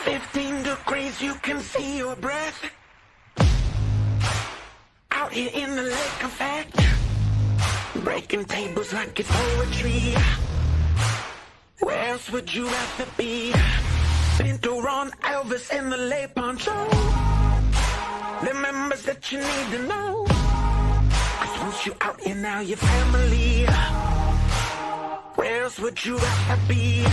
15 degrees, you can see your breath. Out here in the lake effect, breaking tables like it's poetry. Where else would you rather be? Pinto, Ron, Elvis in the lay poncho. The members that you need to know. 'Cause once you out here now, your family. Where else would you rather be?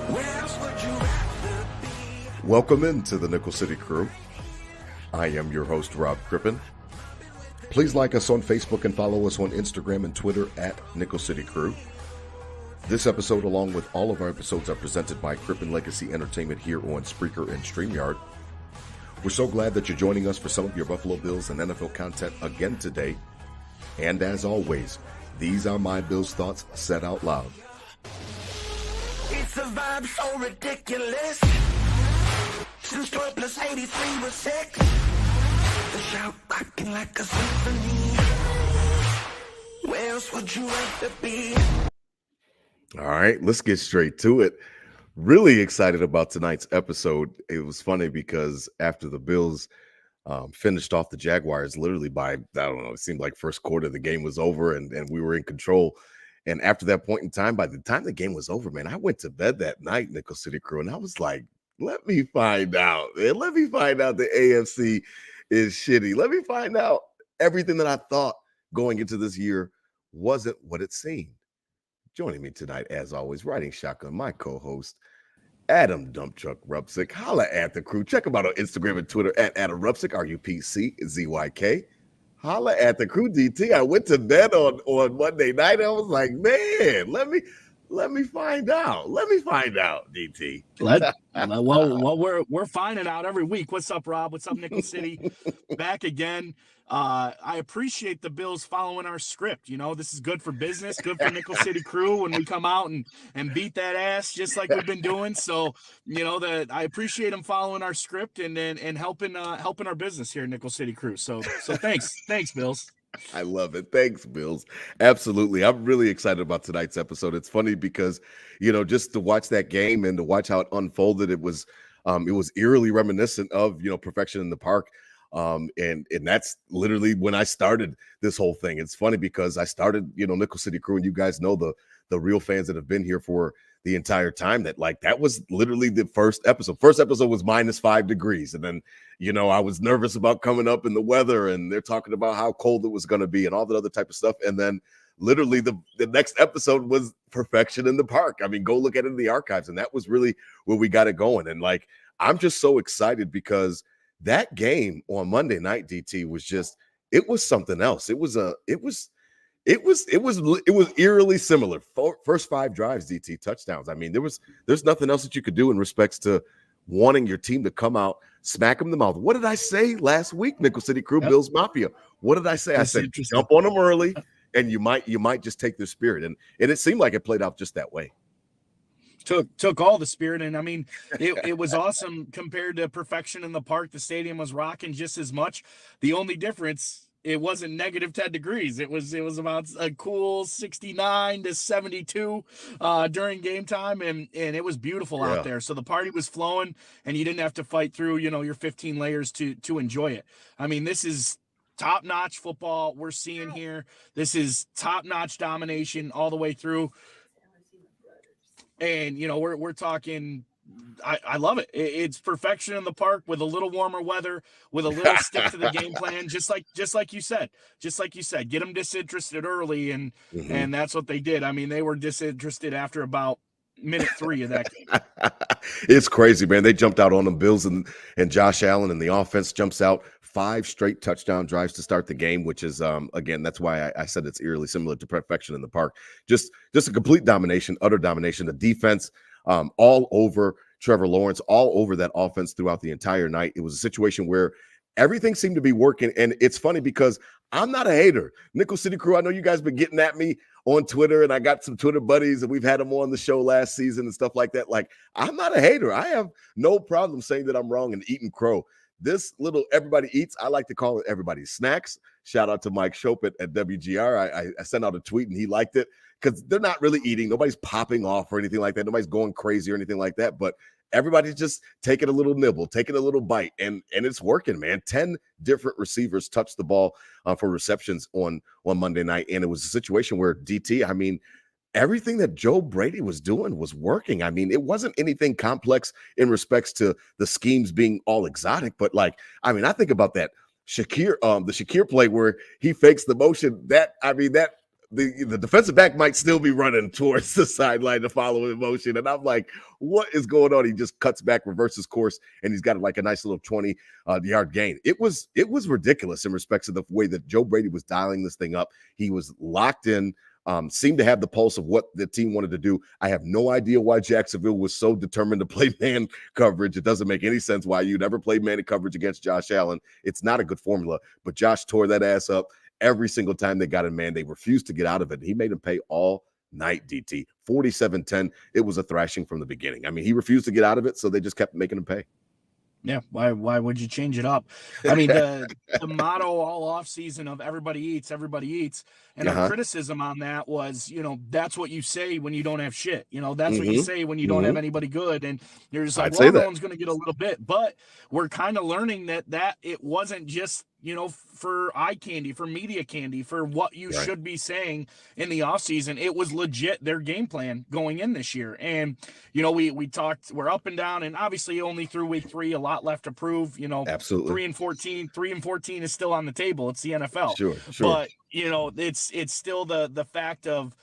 Where else would you rather be? Welcome into the Nickel City Crew. I am your host, Rob Crippen. Please like us on Facebook and follow us on Instagram and Twitter at Nickel City Crew. This episode, along with all of our episodes, are presented by Crippen Legacy Entertainment here on Spreaker and StreamYard. We're so glad that you're joining us for some of your Buffalo Bills and NFL content again today. And as always, these are my Bills thoughts said out loud. It's a vibe so ridiculous. Since 12 plus 83 was 6. The shout rocking like a symphony. Where else would you rather be? All right, let's get straight to it. Really excited about tonight's episode. It was funny because after the Bills finished off the Jaguars literally by, I don't know, it seemed like first quarter, the game was over and we were in control. And after that point in time, by the time the game was over, man, I went to bed that night, Nickel City Crew, and I was like, let me find out, man. Let me find out the AFC is shitty. Let me find out everything that I thought going into this year wasn't what it seemed. Joining me tonight, as always, riding shotgun, my co-host, Adam Dump Truck Rupsick. Holla at the crew. Check him out on Instagram and Twitter at Adam Rupsick, RUPCZYK. Holla at the crew, DT. I went to bed on Monday night. I was like, man, let me find out. Let me find out, DT. Well, we're finding out every week. What's up, Rob? What's up, Nickel City? Back again. I appreciate the Bills following our script. You know, this is good for business, good for Nickel City Crew when we come out and beat that ass just like we've been doing. So, you know, I appreciate them following our script and helping our business here at Nickel City Crew. So thanks, Bills. I love it. Thanks, Bills. Absolutely. I'm really excited about tonight's episode. It's funny because, you know, just to watch that game and to watch how it unfolded, it was eerily reminiscent of, you know, Perfection in the Park. And that's literally when I started this whole thing. It's funny because I started, you know, Nickel City Crew, and you guys know the real fans that have been here for the entire time that was literally the first episode. First episode was -5 degrees. And then, you know, I was nervous about coming up in the weather, and they're talking about how cold it was going to be and all that other type of stuff. And then literally the next episode was Perfection in the Park. I mean, go look at it in the archives. And that was really where we got it going. And like, I'm just so excited because that game on Monday night, DT, was just, it was something else. It was eerily similar. First 5 drives, DT, touchdowns. I mean, there's nothing else that you could do in respects to wanting your team to come out, smack them in the mouth. What did I say last week, Nickel City Crew, yep. Bills Mafia? What did I say? I said, jump on them early, and you might just take their spirit. And it seemed like it played out just that way. Took all the spirit, and I mean, it was awesome compared to Perfection in the Park. The stadium was rocking just as much. The only difference, it wasn't -10 degrees. It was about a cool 69 to 72 during game time, and it was beautiful out there. So the party was flowing, and you didn't have to fight through, you know, your 15 layers to enjoy it. I mean, this is top-notch football we're seeing here. This is top-notch domination all the way through. And, you know, we're talking, I love it. It's Perfection in the Park with a little warmer weather, with a little stick to the game plan, just like you said, get them disinterested early. And that's what they did. I mean, they were disinterested after about minute 3 of that game. It's crazy, man. They jumped out on them, Bills and Josh Allen, and the offense jumps out. 5 straight touchdown drives to start the game, which is, again, that's why I said it's eerily similar to Perfection in the Park. Just a complete domination, utter domination. The defense all over Trevor Lawrence, all over that offense throughout the entire night. It was a situation where everything seemed to be working, and it's funny because I'm not a hater. Nickel City Crew, I know you guys been getting at me on Twitter, and I got some Twitter buddies, and we've had them on the show last season and stuff like that. Like, I'm not a hater. I have no problem saying that I'm wrong and eating crow. this little everybody eats, I like to call it everybody snacks. Shout out to Mike Chopin at WGR. I sent out a tweet and he liked it because they're not really eating. Nobody's popping off or anything like that. Nobody's going crazy or anything like that. But everybody's just taking a little nibble, taking a little bite, and it's working, man. 10 different receivers touched the ball for receptions on Monday night, and it was a situation where DT, I mean, everything that Joe Brady was doing was working. I mean, it wasn't anything complex in respects to the schemes being all exotic, but like, I mean, I think about that the Shakir play where he fakes the motion. The defensive back might still be running towards the sideline to follow the motion. And I'm like, what is going on? He just cuts back, reverses course, and he's got like a nice little 20-yard gain. It was ridiculous in respects of the way that Joe Brady was dialing this thing up. He was locked in. Seemed to have the pulse of what the team wanted to do. I have no idea why Jacksonville was so determined to play man coverage. It doesn't make any sense why you'd ever play man coverage against Josh Allen. It's not a good formula, but Josh tore that ass up every single time they got in man. They refused to get out of it. He made them pay all night, DT. 47-10. It was a thrashing from the beginning. I mean, he refused to get out of it, so they just kept making him pay. Yeah, why would you change it up? I mean, the motto all off season of everybody eats, and our criticism on that was, that's what you say when you don't have shit. That's what you say when you don't have anybody good, and you're just like, well, everyone's going to get a little bit, but we're kind of learning that it wasn't just for eye candy, for media candy, for what you should be saying in the offseason. It was legit their game plan going in this year. And, we talked, we're up and down, and obviously only through week 3, a lot left to prove, absolutely. 3-14 is still on the table. It's the NFL. Sure. But, it's still the fact of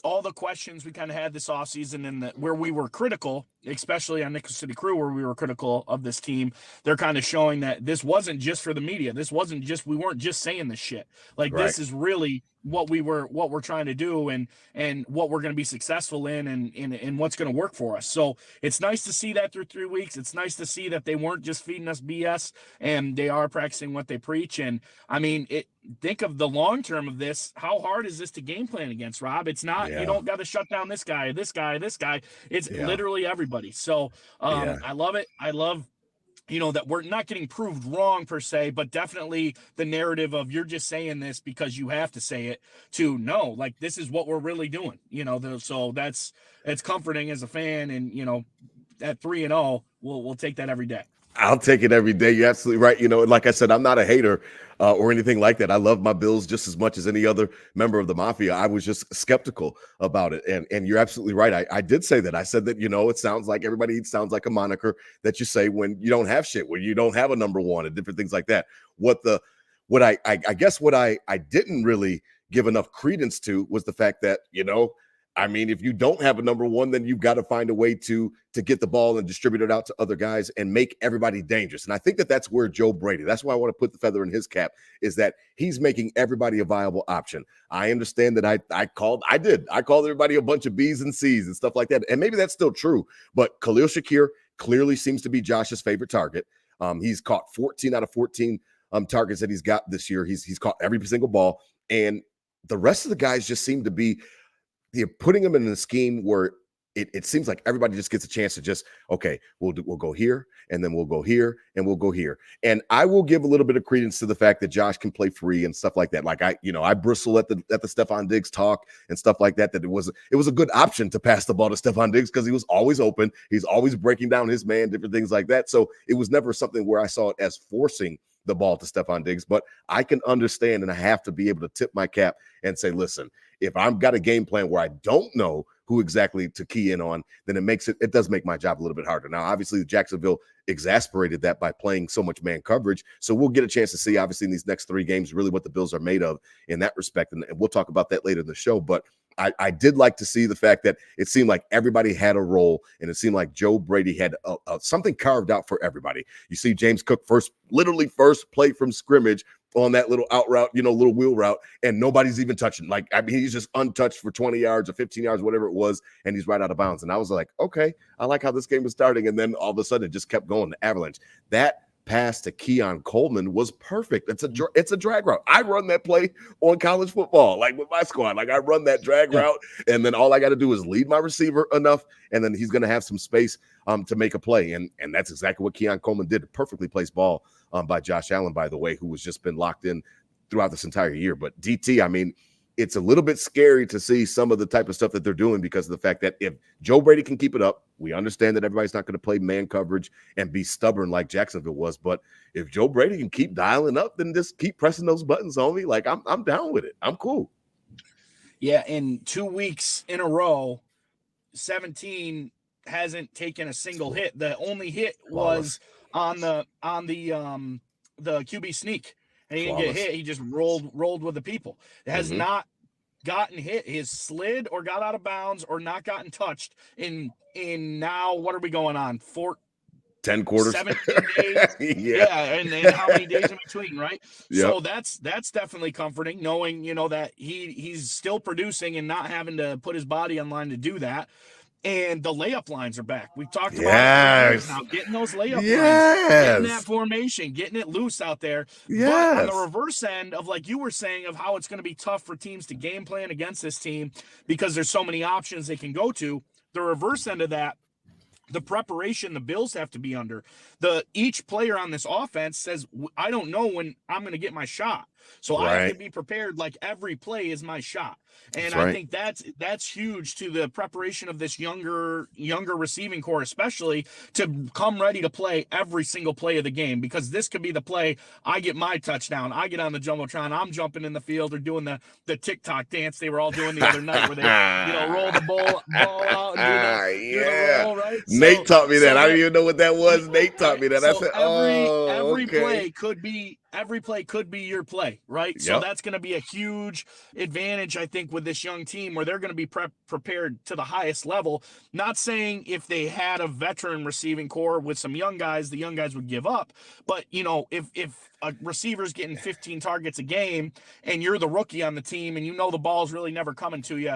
all the questions we kind of had this offseason and where we were critical, especially on Nickel City Crew, where we were critical of this team. They're kind of showing that this wasn't just for the media. We weren't just saying this shit. Like, this is really what we're trying to do and what we're going to be successful in and what's going to work for us. So it's nice to see that through 3 weeks. It's nice to see that they weren't just feeding us BS and they are practicing what they preach. And I mean, think of the long term of this. How hard is this to game plan against, Rob? It's not, you don't got to shut down this guy. It's literally everybody. So I love it. I love, that we're not getting proved wrong per se, but definitely the narrative of you're just saying this because you have to say it to no, like this is what we're really doing, so it's comforting as a fan. And, at 3-0, we'll take that every day. I'll take it every day. You're absolutely right. Like I said, I'm not a hater or anything like that. I love my Bills just as much as any other member of the Mafia. I was just skeptical about it. And you're absolutely right. I did say that. I said that, it sounds like everybody eats sounds like a moniker that you say when you don't have shit, when you don't have a number one and different things like that. What I didn't really give enough credence to was the fact that, I mean, if you don't have a number one, then you've got to find a way to get the ball and distribute it out to other guys and make everybody dangerous. And I think that that's where Joe Brady, that's why I want to put the feather in his cap, is that he's making everybody a viable option. I understand that I called everybody a bunch of B's and C's and stuff like that. And maybe that's still true, but Khalil Shakir clearly seems to be Josh's favorite target. He's caught 14 out of 14 targets that he's got this year. He's caught every single ball. And the rest of the guys just seem to be, you're putting them in a scheme where it seems like everybody just gets a chance to just, okay, we'll go here, and then we'll go here, and we'll go here. And I will give a little bit of credence to the fact that Josh can play free and stuff like that. Like I bristle at the Stephon Diggs talk and stuff like that, that it was a good option to pass the ball to Stephon Diggs because he was always open. He's always breaking down his man, different things like that. So it was never something where I saw it as forcing the ball to Stephon Diggs, but I can understand, and I have to be able to tip my cap and say, listen, if I've got a game plan where I don't know who exactly to key in on, then it does make my job a little bit harder. Now, obviously, Jacksonville exasperated that by playing so much man coverage. So we'll get a chance to see, obviously, in these next 3 games, really what the Bills are made of in that respect. And we'll talk about that later in the show. But I did like to see the fact that it seemed like everybody had a role, and it seemed like Joe Brady had something carved out for everybody. You see James Cook first play from scrimmage on that little out route, little wheel route, and nobody's even touching. Like, I mean, he's just untouched for 20 yards or 15 yards, whatever it was, and he's right out of bounds. And I was like, okay, I like how this game was starting. And then all of a sudden it just kept going, the avalanche. That pass to Keon Coleman was perfect. It's a drag route. I run that play on college football, like with my squad. Like I run that drag route, and then all I got to do is lead my receiver enough, and then he's going to have some space to make a play. And that's exactly what Keon Coleman did. A perfectly placed ball by Josh Allen, by the way, who has just been locked in throughout this entire year. But DT, I mean, it's a little bit scary to see some of the type of stuff that they're doing because of the fact that if Joe Brady can keep it up, we understand that everybody's not going to play man coverage and be stubborn like Jacksonville was. But if Joe Brady can keep dialing up, then just keep pressing those buttons on me. Like I'm down with it. I'm cool. Yeah, in 2 weeks in a row, 17 hasn't taken a single hit. The only hit was on the QB sneak. And he didn't get hit. He just rolled with the people. It has not gotten hit. He has slid or got out of bounds or not gotten touched in now. What are we going on? 10 quarters, 17 days. yeah. And how many days in between, right? Yep. So that's definitely comforting, knowing that he's still producing and not having to put his body on line to do that. And the layup lines are back. We've talked about it now, getting those layup lines, getting that formation, getting it loose out there. But on the reverse end of, like you were saying, of how it's going to be tough for teams to game plan against this team because there's so many options they can go to, the reverse end of that, the preparation the Bills have to be under. Each player on this offense says, I don't know when I'm going to get my shot. So I have to be prepared like every play is my shot. And I think that's huge to the preparation of this younger receiving core, especially to come ready to play every single play of the game, because this could be the play I get my touchdown. I get on the Jumbotron. I'm jumping in the field or doing the TikTok dance they were all doing the other night where they roll the ball out and do the roll, right? Nate taught me that. I don't even know what that was. Nate taught me that. I said, every play could be your play, right? So that's going to be a huge advantage, I think, with this young team where they're going to be prepared to the highest level. Not saying if they had a veteran receiving core with some young guys, the young guys would give up. But, if a receiver's getting 15 targets a game and you're the rookie on the team and the ball's really never coming to you,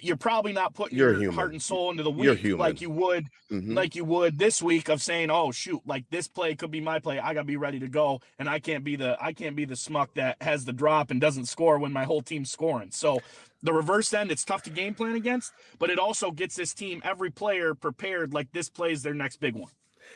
you're probably not putting your heart and soul into the week like you would this week of saying, oh shoot, like this play could be my play. I gotta be ready to go, and I can't be the smuck that has the drop and doesn't score when my whole team's scoring. So the reverse end, it's tough to game plan against, but it also gets this team, every player, prepared like this play is their next big one.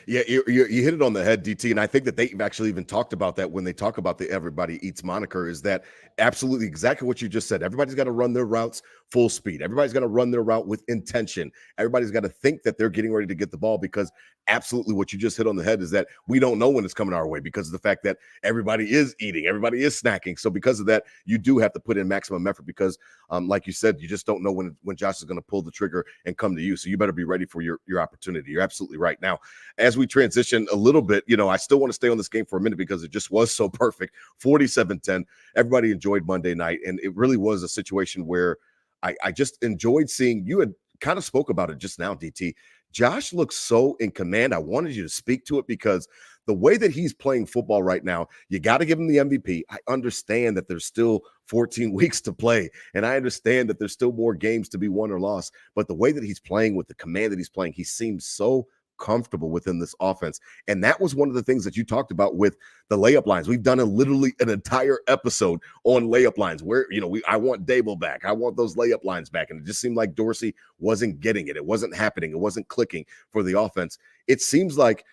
Yeah, you hit it on the head, DT, and I think that they've actually even talked about that when they talk about the everybody eats moniker, is that absolutely exactly what you just said. Everybody's got to run their routes full speed. Everybody's got to run their route with intention. Everybody's got to think that they're getting ready to get the ball, because absolutely what you just hit on the head is that we don't know when it's coming our way because of the fact that everybody is eating, everybody is snacking. So because of that, you do have to put in maximum effort because, like you said, you just don't know when Josh is going to pull the trigger and come to you. So you better be ready for your opportunity. You're absolutely right. Now, as we transition a little bit, I still want to stay on this game for a minute because it just was so perfect. 47-10. Everybody enjoyed Monday night, and it really was a situation where I just enjoyed seeing, you had kind of spoke about it just now, DT. Josh looks so in command. I wanted you to speak to it because the way that he's playing football right now, you got to give him the MVP. I understand that there's still 14 weeks to play, and I understand that there's still more games to be won or lost, but the way that he's playing, with the command that he's playing, he seems so comfortable within this offense. And that was one of the things that you talked about with the layup lines. We've done literally an entire episode on layup lines where, I want Dable back. I want those layup lines back. And it just seemed like Dorsey wasn't getting it. It wasn't happening. It wasn't clicking for the offense. It seems like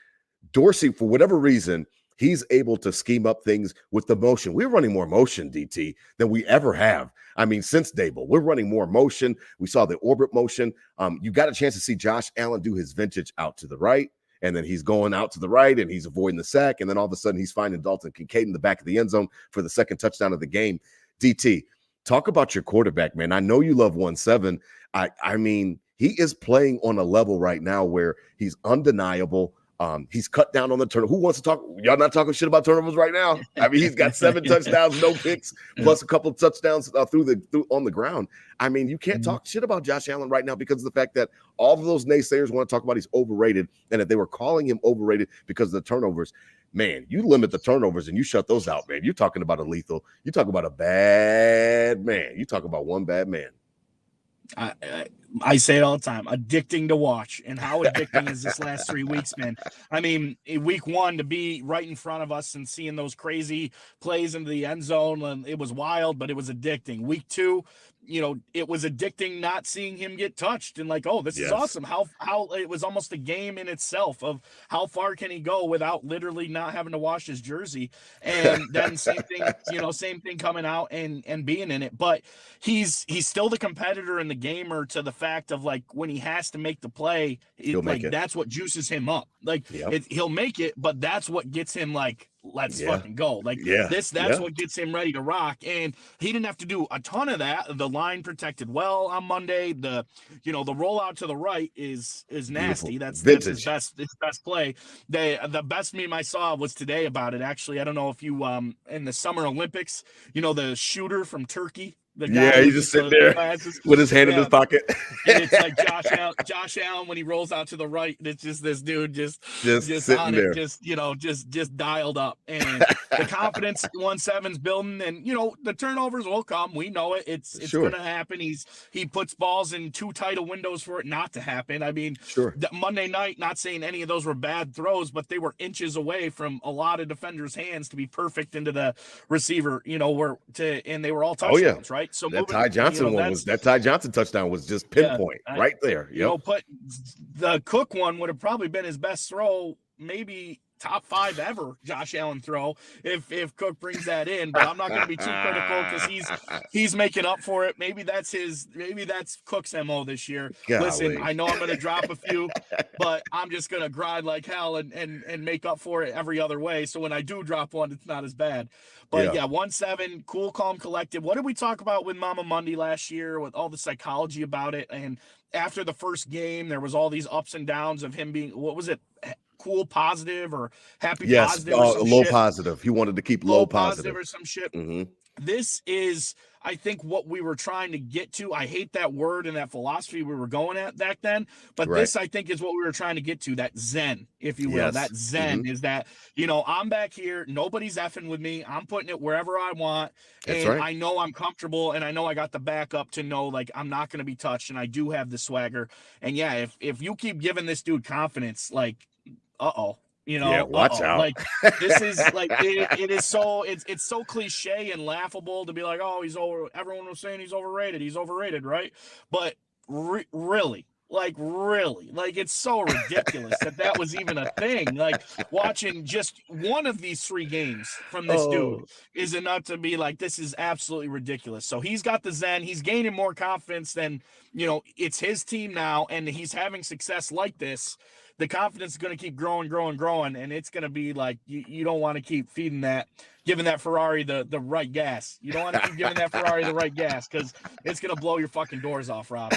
Dorsey, for whatever reason, he's able to scheme up things with the motion. We're running more motion, DT, than we ever have. I mean, since Dable, we're running more motion. We saw the orbit motion. You got a chance to see Josh Allen do his vintage out to the right, and then he's going out to the right, and he's avoiding the sack, and then all of a sudden he's finding Dalton Kincaid in the back of the end zone for the second touchdown of the game. DT, talk about your quarterback, man. I know you love 1-7. I mean, he is playing on a level right now where he's undeniable. He's cut down on the turnover. Who wants to talk? Y'all not talking shit about turnovers right now. I mean, he's got 7 touchdowns, no picks, plus a couple of touchdowns through on the ground. I mean, you can't talk shit about Josh Allen right now because of the fact that all of those naysayers want to talk about he's overrated, and that they were calling him overrated because of the turnovers. Man, you limit the turnovers and you shut those out, man. You're talking about a lethal. You talk about a bad man. You talk about one bad man. I say it all the time, addicting to watch. And how addicting is this last 3 weeks, man? I mean, in week 1 to be right in front of us and seeing those crazy plays into the end zone, and it was wild, but it was addicting. Week 2, it was addicting not seeing him get touched, and like, oh, this is Yes. awesome. How it was almost a game in itself of how far can he go without literally not having to wash his jersey. And then same thing coming out and being in it. But he's still the competitor and the gamer, to the fact of like when he has to make the play, He'll make it. that's what juices him up. Like Yep. he'll make it, but that's what gets him like, let's Yeah. fucking go. Like Yeah. that's Yeah. what gets him ready to rock. And he didn't have to do a ton of that. The line protected well on Monday. The rollout to the right is nasty. Beautiful. That's his Vintage. best play. The best meme I saw was today about it. Actually, I don't know if you in the Summer Olympics, the shooter from Turkey. The guy Yeah, with he's just sitting there glasses. with his hand in his pocket. And it's like Josh Allen when he rolls out to the right. It's just this dude just sitting on there. it, just dialed up. And the confidence 1-7's building, and the turnovers will come. We know it. It's Sure. gonna happen. He puts balls in too tight of windows for it not to happen. I mean, Sure. Monday night, not saying any of those were bad throws, but they were inches away from a lot of defenders' hands to be perfect into the receiver, and they were all touchdowns, right? So That Ty Johnson that Ty Johnson touchdown was just pinpoint right there. But the Cook one would have probably been his best throw, maybe top 5 ever Josh Allen throw if Cook brings that in. But I'm not going to be too critical because he's making up for it. Maybe that's Cook's MO this year. Golly. Listen, I know I'm going to drop a few, but I'm just going to grind like hell and make up for it every other way. So when I do drop one, it's not as bad. But yeah, 1-7, cool, calm, collected. What did we talk about with Mama Monday last year with all the psychology about it? And after the first game, there was all these ups and downs of him being, what was it? Cool positive or happy positive or some low shit. positive. He wanted to keep low positive or some shit. Mm-hmm. This is, I think, what we were trying to get to. I hate that word and that philosophy we were going at back then, but this, I think, is what we were trying to get to, that zen, if you will. Yes. That zen is that, I'm back here. Nobody's effing with me. I'm putting it wherever I want. That's and right. I know I'm comfortable, and I know I got the backup to know, like, I'm not going to be touched, and I do have the swagger. And, yeah, if you keep giving this dude confidence, like, uh-oh. Watch out. Like this is like it is so it's so cliche and laughable to be like, oh, he's over. Everyone was saying he's overrated, right? But really, it's so ridiculous that was even a thing. Like watching just one of these 3 games from this dude is enough to be like, this is absolutely ridiculous. So he's got the zen. He's gaining more confidence than it's his team now, and he's having success like this. The confidence is going to keep growing, and it's going to be like you don't want to keep feeding that, giving that Ferrari the right gas. You don't want to keep giving that Ferrari the right gas because it's going to blow your fucking doors off, Rob.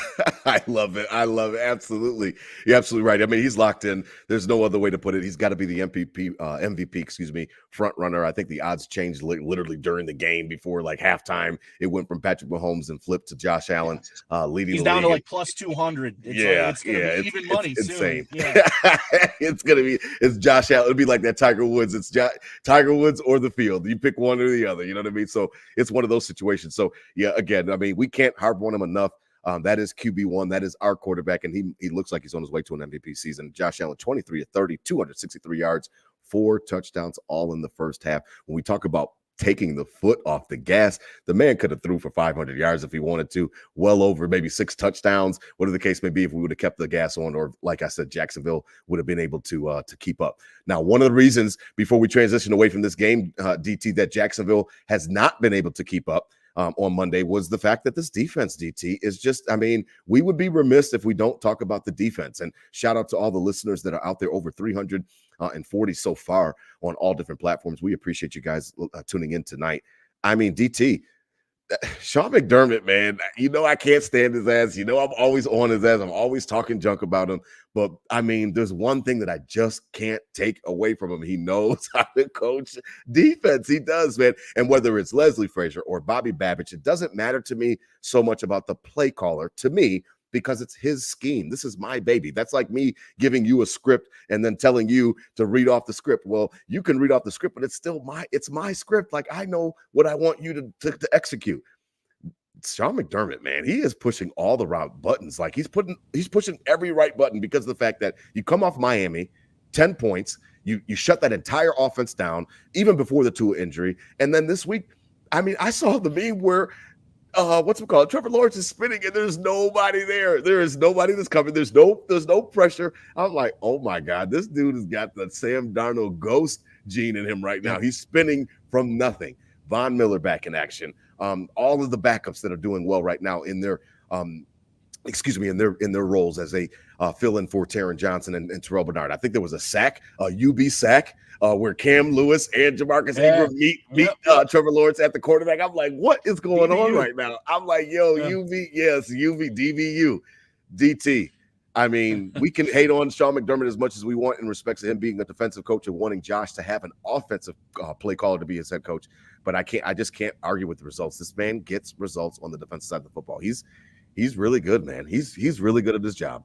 I love it. Absolutely. You're absolutely right. I mean, he's locked in. There's no other way to put it. He's got to be the MVP, front runner. I think the odds changed literally during the game before like halftime. It went from Patrick Mahomes and flipped to Josh Allen leading. He's the down league. to like plus 200. It's going to be even money it's soon. Insane. Yeah. It's Josh Allen. It'll be like that Tiger Woods. It's Tiger Woods or the field. You pick one or the other. You know what I mean? So it's one of those situations. So yeah, again, I mean, we can't harp on him enough. That is QB1. That is our quarterback, and he looks like he's on his way to an MVP season. Josh Allen, 23 of 30, 263 yards, 4 touchdowns, all in the first half. When we talk about taking the foot off the gas, the man could have threw for 500 yards if he wanted to, well over maybe 6 touchdowns, whatever the case may be, if we would have kept the gas on, or like I said, Jacksonville would have been able to keep up. Now, one of the reasons before we transition away from this game, DT, that Jacksonville has not been able to keep up on Monday was the fact that this defense, DT, is just, I mean, we would be remiss if we don't talk about the defense. And shout out to all the listeners that are out there, over 340 so far on all different platforms. We appreciate you guys tuning in tonight. I mean, DT, Sean McDermott, man, I can't stand his ass. I'm always on his ass. I'm always talking junk about him. But, I mean, there's one thing that I just can't take away from him. He knows how to coach defense. He does, man. And whether it's Leslie Frazier or Bobby Babich, it doesn't matter to me so much about the play caller. To me, because it's his scheme. This is my baby. That's like me giving you a script and then telling you to read off the script. Well, you can read off the script, but it's still my script. Like, I know what I want you to execute. Sean McDermott, man, he is pushing all the right buttons. Like he's pushing every right button because of the fact that you come off Miami, 10 points, you shut that entire offense down even before the Tua injury. And then this week, I mean, I saw the meme where what's it called? Trevor Lawrence is spinning and there's nobody there. There is nobody that's coming. There's no pressure. I'm like, oh my God, this dude has got the Sam Darnold ghost gene in him right now. He's spinning from nothing. Von Miller back in action. All of the backups that are doing well right now in their in their roles as they fill in for Taron Johnson and Terrell Bernard. I think there was a sack, a UB sack, where Cam Lewis and Jamarcus Ingram meet Trevor Lawrence at the quarterback. I'm like, what is going on right now? I'm like, yo, UV, yes, UV, DVU, DT. I mean, we can hate on Sean McDermott as much as we want in respect to him being a defensive coach and wanting Josh to have an offensive play caller to be his head coach. But I just can't argue with the results. This man gets results on the defensive side of the football. He's really good, man. He's really good at his job.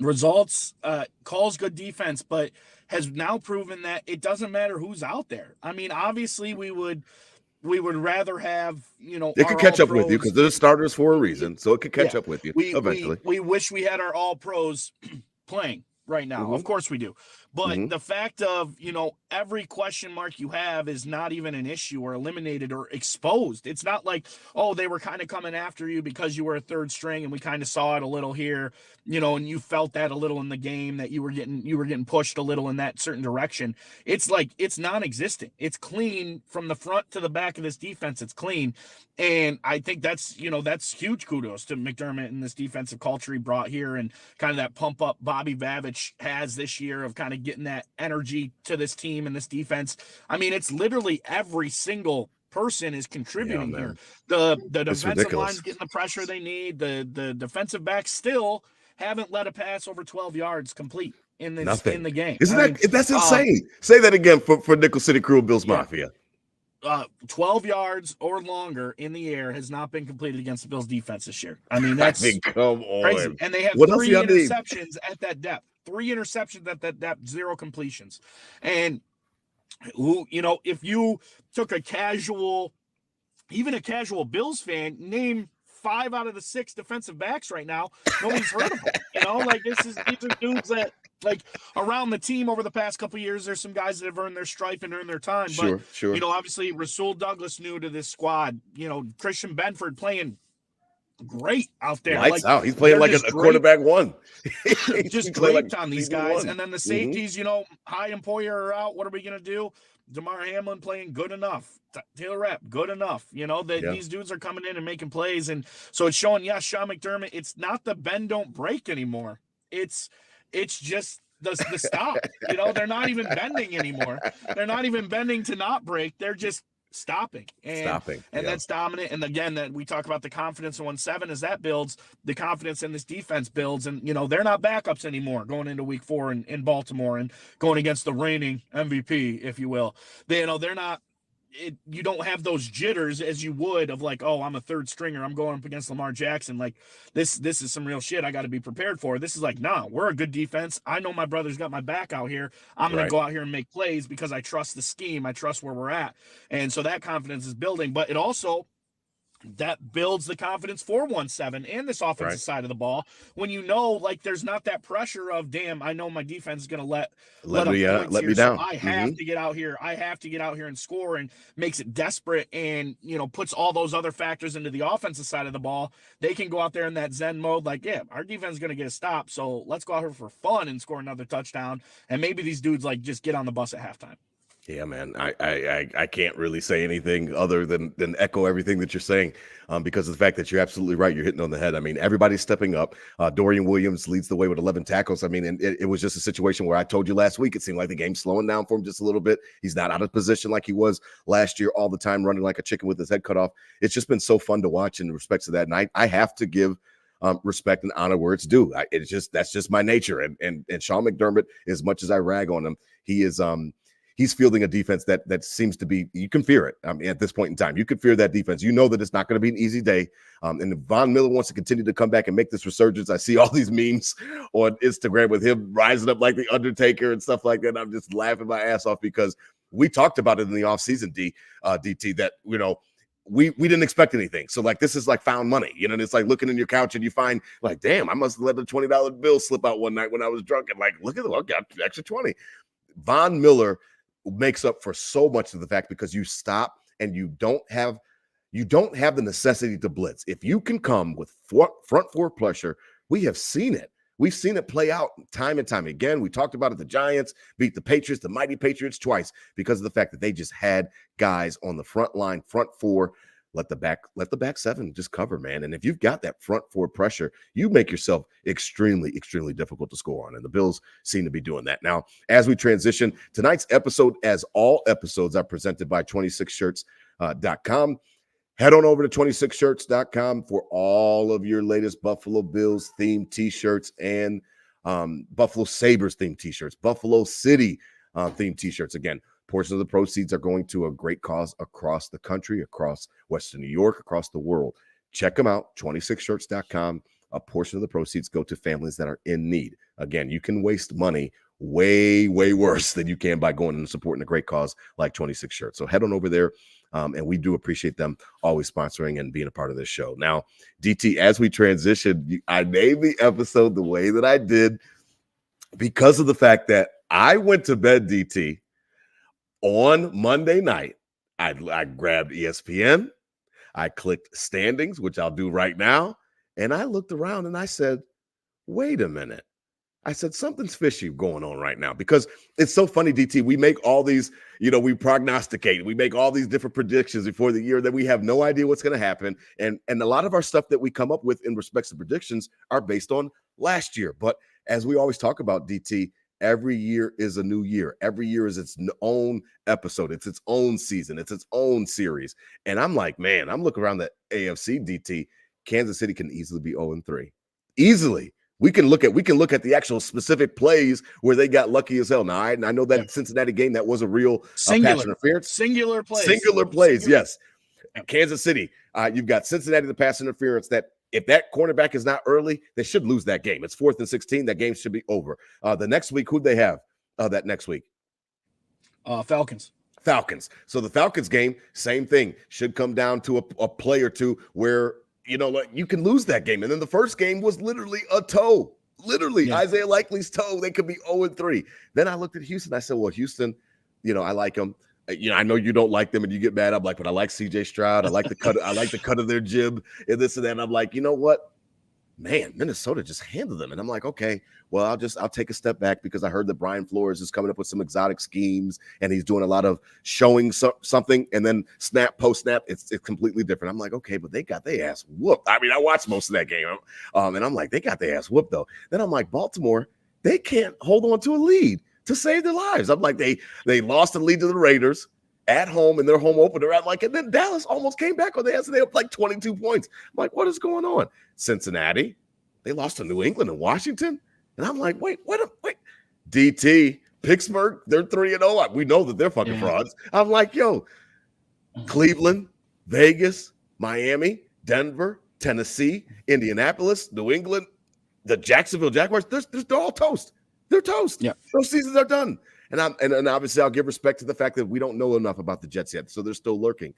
Results, calls good defense, but has now proven that it doesn't matter who's out there. I mean, obviously we would rather have, it could catch up with you because they're starters for a reason, so it could catch up with you eventually. We wish we had our all pros playing right now. Of course we do. But the fact of, every question mark you have is not even an issue or eliminated or exposed. It's not like, oh, they were kind of coming after you because you were a third string and we kind of saw it a little here, and you felt that a little in the game that you were getting pushed a little in that certain direction. It's like, it's non-existent. It's clean from the front to the back of this defense. It's clean. And I think that's huge kudos to McDermott and this defensive culture he brought here and kind of that pump up Bobby Vavich has this year of kind of getting that energy to this team and this defense. I mean, it's literally every single person is contributing here. The defensive line's getting the pressure they need. The defensive backs still haven't let a pass over 12 yards complete in the game. That's insane? Say that again for Nickel City Crew and Bills Mafia. 12 yards or longer in the air has not been completed against the Bills defense this year. I mean, that's come on. Crazy. And they have 3 interceptions at that depth. 3 interceptions at that depth, 0 completions. And if you took even a casual Bills fan, name 5 out of the 6 defensive backs right now, nobody's heard of them. These are dudes that, like, around the team over the past couple of years, there's some guys that have earned their stripe and earned their time. Sure. Obviously Rasul Douglas new to this squad. Christian Benford playing great out there. Lights out. He's playing like a quarterback one. Just great on these guys. And then the safeties, High and Poyer are out. What are we going to do? DeMar Hamlin playing good enough. Taylor Rapp, good enough. These dudes are coming in and making plays. And so it's showing, Sean McDermott, it's not the bend, don't break anymore. It's just the stop. They're not even bending anymore. They're not even bending to not break. They're just stopping. And that's dominant. And again, that we talk about the confidence in 1-7 as that builds, the confidence in this defense builds. And, they're not backups anymore going into week 4 in Baltimore and going against the reigning MVP, if you will. They're not. You don't have those jitters as you would of like, oh, I'm a third stringer, I'm going up against Lamar Jackson. Like this is some real shit I got to be prepared for. This is like, nah, we're a good defense. I know my brother's got my back out here. I'm going to go out here and make plays because I trust the scheme. I trust where we're at. And so that confidence is building, but it also that builds the confidence for 1-7 and this offensive side of the ball when like there's not that pressure of, damn, I know my defense is going to let me down. So I have to get out here. I have to get out here and score, and makes it desperate and puts all those other factors into the offensive side of the ball. They can go out there in that Zen mode, like, yeah, our defense is going to get a stop, so let's go out here for fun and score another touchdown. And maybe these dudes like just get on the bus at halftime. Yeah, man, I can't really say anything other than echo everything that you're saying because of the fact that you're absolutely right. You're hitting on the head. I mean, everybody's stepping up. Dorian Williams leads the way with 11 tackles. I mean, and it was just a situation where I told you last week, it seemed like the game's slowing down for him just a little bit. He's not out of position like he was last year all the time, running like a chicken with his head cut off. It's just been so fun to watch in respect to that. And I have to give respect and honor where it's due. That's just my nature. And Sean McDermott, as much as I rag on him, he is he's fielding a defense that seems to be, you can fear it. I mean, at this point in time, you can fear that defense. You know that it's not going to be an easy day. And if Von Miller wants to continue to come back and make this resurgence, I see all these memes on Instagram with him rising up like the Undertaker and stuff like that. I'm just laughing my ass off because we talked about it in the offseason, DT, that, we didn't expect anything. So like, this is like found money, you know, and it's like looking in your couch and you find like, damn, I must have let the $20 bill slip out one night when I was drunk. And like, look at it, I got extra 20. Von Miller makes up for so much of the fact because you stop and you don't have the necessity to blitz. If you can come with front four pressure, we have seen it. We've seen it play out time and time again. We talked about it. The Giants beat the Patriots, the mighty Patriots, twice because of the fact that they just had guys on the front line, front four. Let the back seven just cover, man. And if you've got that front four pressure, you make yourself extremely, extremely difficult to score on. And the Bills seem to be doing that. Now, as we transition, tonight's episode, as all episodes, are presented by 26shirts.com. Head on over to 26shirts.com for all of your latest Buffalo Bills themed t-shirts and Buffalo Sabres themed t-shirts, Buffalo City themed t-shirts. Again, portion of the proceeds are going to a great cause across the country, across Western New York, across the world. Check them out, 26shirts.com. A portion of the proceeds go to families that are in need. Again, you can waste money way, way worse than you can by going and supporting a great cause like 26 Shirts. So head on over there. And we do appreciate them always sponsoring and being a part of this show. Now, DT, as we transition, I named the episode the way that I did because of the fact that I went to bed, DT, on Monday night. I grabbed ESPN. I clicked standings, which I'll do right now. And I looked around and I said, wait a minute. I said, something's fishy going on right now because it's so funny, DT. We make all these, we prognosticate. We make all these different predictions before the year that we have no idea what's going to happen. And a lot of our stuff that we come up with in respects to predictions are based on last year. But as we always talk about, DT, every year is a new year. Every year is its own episode. It's its own season. It's its own series. And I'm like, man, I'm looking around the AFC, DT. Kansas City can easily be 0-3. Easily. We can look at the actual specific plays where they got lucky as hell. Now, I know that Cincinnati game, that was a real pass interference. Singular plays. Yes. Kansas City, you've got Cincinnati, the pass interference that if that cornerback is not early, they should lose that game. It's 4th and 16. That game should be over. The next week, who'd they have that next week? Falcons. So the Falcons game, same thing. Should come down to a play or two where like you can lose that game. And then the first game was literally a toe. Isaiah Likely's toe. They could be 0-3. Then I looked at Houston. I said, well, Houston, I like them. I know you don't like them and you get mad. I'm like, but I like CJ Stroud. I like the cut. I like the cut of their jib and this and that. And I'm like, you know what? Man, Minnesota just handled them. And I'm like, okay, well, I'll take a step back because I heard that Brian Flores is coming up with some exotic schemes and he's doing a lot of showing something and then post snap, it's completely different. I'm like, okay, but they got their ass whooped. I mean, I watched most of that game. And I'm like, they got their ass whooped though. Then I'm like, Baltimore, they can't hold on to a lead to save their lives. I'm like, they lost the lead to the Raiders at home in their home opener. I'm like, and then Dallas almost came back on the ass and they up like 22 points. I'm like, what is going on? Cincinnati, they lost to New England and Washington. And I'm like, wait. DT, Pittsburgh, they're 3-0. We know that they're fucking frauds. I'm like, yo, Cleveland, Vegas, Miami, Denver, Tennessee, Indianapolis, New England, the Jacksonville Jaguars, they're all toast. They're toast. Yeah. Those seasons are done. And obviously I'll give respect to the fact that we don't know enough about the Jets yet, so they're still lurking.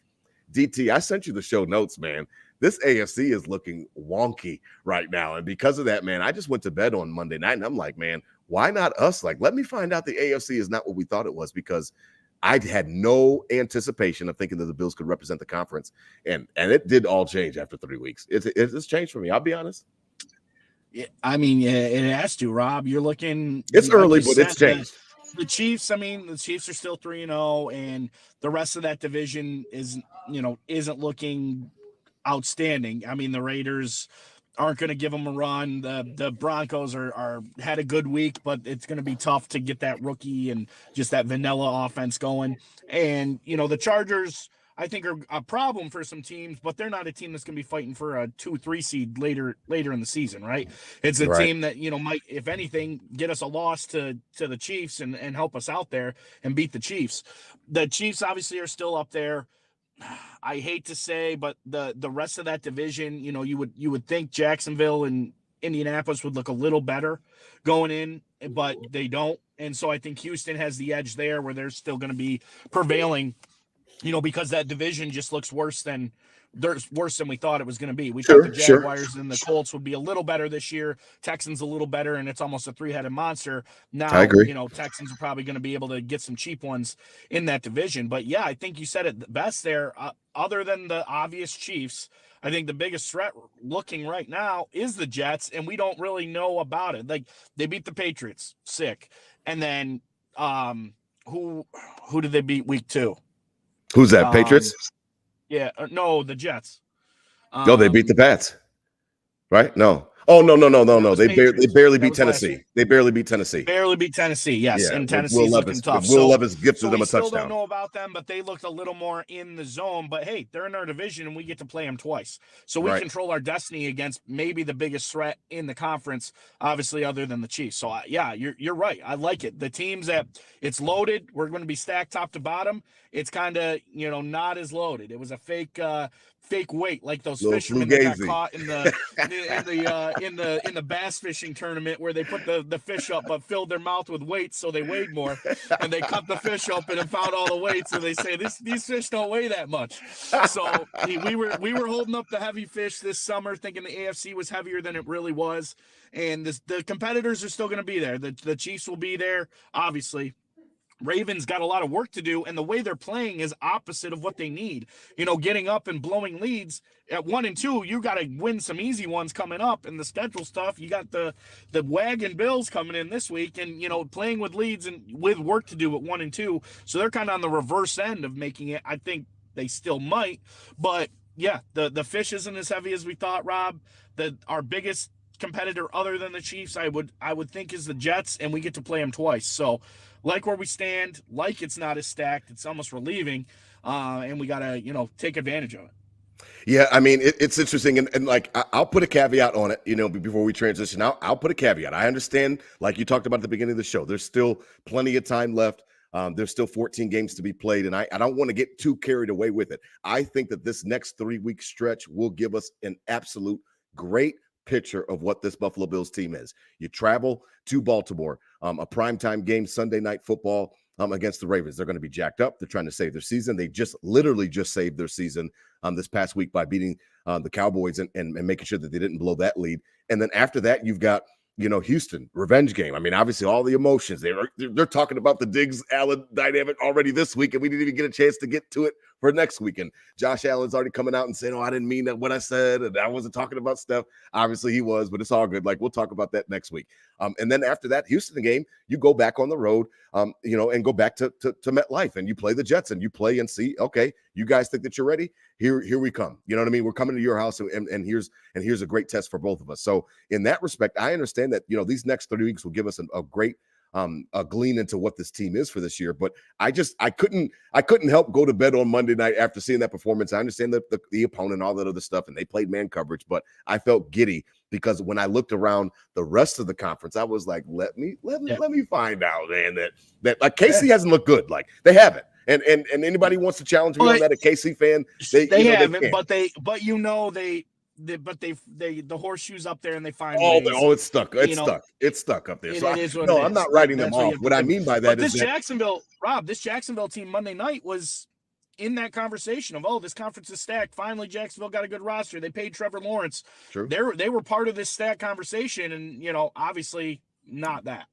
DT, I sent you the show notes, man. This AFC is looking wonky right now. And because of that, man, I just went to bed on Monday night and I'm like, man, why not us? Like, let me find out the AFC is not what we thought it was because I had no anticipation of thinking that the Bills could represent the conference. And it did all change after 3 weeks. It's changed for me. I'll be honest. Yeah, I mean, it has to, Rob. You're looking. It's early, but it's changed. The Chiefs, the Chiefs are still 3-0, and the rest of that division isn't looking outstanding. I mean, the Raiders aren't going to give them a run. The Broncos are had a good week, but it's going to be tough to get that rookie and just that vanilla offense going. And the Chargers, I think, are a problem for some teams, but they're not a team that's going to be fighting for a 2-3 seed later in the season, right? It's a team that might, if anything, get us a loss to the Chiefs and help us out there and beat the Chiefs. The Chiefs obviously are still up there. I hate to say, but the rest of that division, you would think Jacksonville and Indianapolis would look a little better going in, but they don't. And so I think Houston has the edge there where they're still going to be prevailing because that division just looks worse than we thought it was going to be. We thought the Sure. Jaguars and the Colts would be a little better this year. Texans a little better, and it's almost a three-headed monster. I Now, agree. Texans are probably going to be able to get some cheap ones in that division. But yeah, I think you said it the best there. Other than the obvious Chiefs, I think the biggest threat looking right now is the Jets, and we don't really know about it. Like, they beat the Patriots, sick, and then who did they beat week 2? Who's that? Patriots? Yeah, no, the Jets. No, they beat the Pats. Right? No. Oh, no. They barely beat Tennessee. They barely beat Tennessee. Barely beat Tennessee, yes. Yeah, and Tennessee's looking tough. Will Levis gifted them we a still touchdown. don't know about them, but they looked a little more in the zone. But hey, they're in our division, and we get to play them twice. So we control our destiny against maybe the biggest threat in the conference, obviously, other than the Chiefs. So yeah, you're right. I like it. The teams that it's loaded, we're going to be stacked top to bottom. It's kind of not as loaded. It was a fake weight, like those fishermen that got caught in the bass fishing tournament where they put the fish up but filled their mouth with weights so they weighed more, and they cut the fish open and found all the weights, and they say these fish don't weigh that much. So we were holding up the heavy fish this summer, thinking the AFC was heavier than it really was, and the competitors are still going to be there. The Chiefs will be there, obviously. Ravens got a lot of work to do, and the way they're playing is opposite of what they need. Getting up and blowing leads at 1 and 2, you got to win some easy ones coming up, and the schedule stuff. You got the wagon Bills coming in this week, and playing with leads and with work to do at 1 and 2. So they're kind of on the reverse end of making it. I think they still might, but yeah, the fish isn't as heavy as we thought, Rob. Our biggest competitor other than the Chiefs, I would think, is the Jets, and we get to play them twice. So like where we stand, like it's not as stacked, it's almost relieving, and we got to take advantage of it. Yeah, I mean, it's interesting, and like I'll put a caveat on it, before we transition. I'll put a caveat. I understand, like you talked about at the beginning of the show, there's still plenty of time left. There's still 14 games to be played, and I don't want to get too carried away with it. I think that this next 3-week stretch will give us an absolute great picture of what this Buffalo Bills team is. You travel to Baltimore, a primetime game, Sunday night football against the Ravens. They're going to be jacked up. They're trying to save their season. They literally saved their season this past week by beating the Cowboys and making sure that they didn't blow that lead. And then after that, you've got Houston, revenge game. I mean, obviously all the emotions. They're talking about the Diggs-Allen dynamic already this week, and we didn't even get a chance to get to it for next week. And Josh Allen's already coming out and saying, I didn't mean that what I said, and I wasn't talking about stuff. Obviously he was, but it's all good. Like, we'll talk about that next week. And then after that Houston game, you go back on the road, and go back to MetLife, and you play the Jets, and you play and see, okay, you guys think that you're ready? Here we come. You know what I mean? We're coming to your house, and here's a great test for both of us. So in that respect, I understand that, these next 3 weeks will give us a great a glean into what this team is for this year. But I couldn't help go to bed on Monday night after seeing that performance. I understand the opponent, all that other stuff, and they played man coverage, but I felt giddy because when I looked around the rest of the conference, I was like, let me find out, man, that like KC hasn't looked good. Like, they haven't. And anybody wants to challenge me on that, a KC fan, they haven't, but the horseshoes up there, and they find ways. It's stuck. It's stuck up there. So I'm not writing them off. What I mean by that is this Jacksonville team Monday night was in that conversation of, this conference is stacked. Finally, Jacksonville got a good roster. They paid Trevor Lawrence. True. They were part of this stacked conversation, and obviously not that.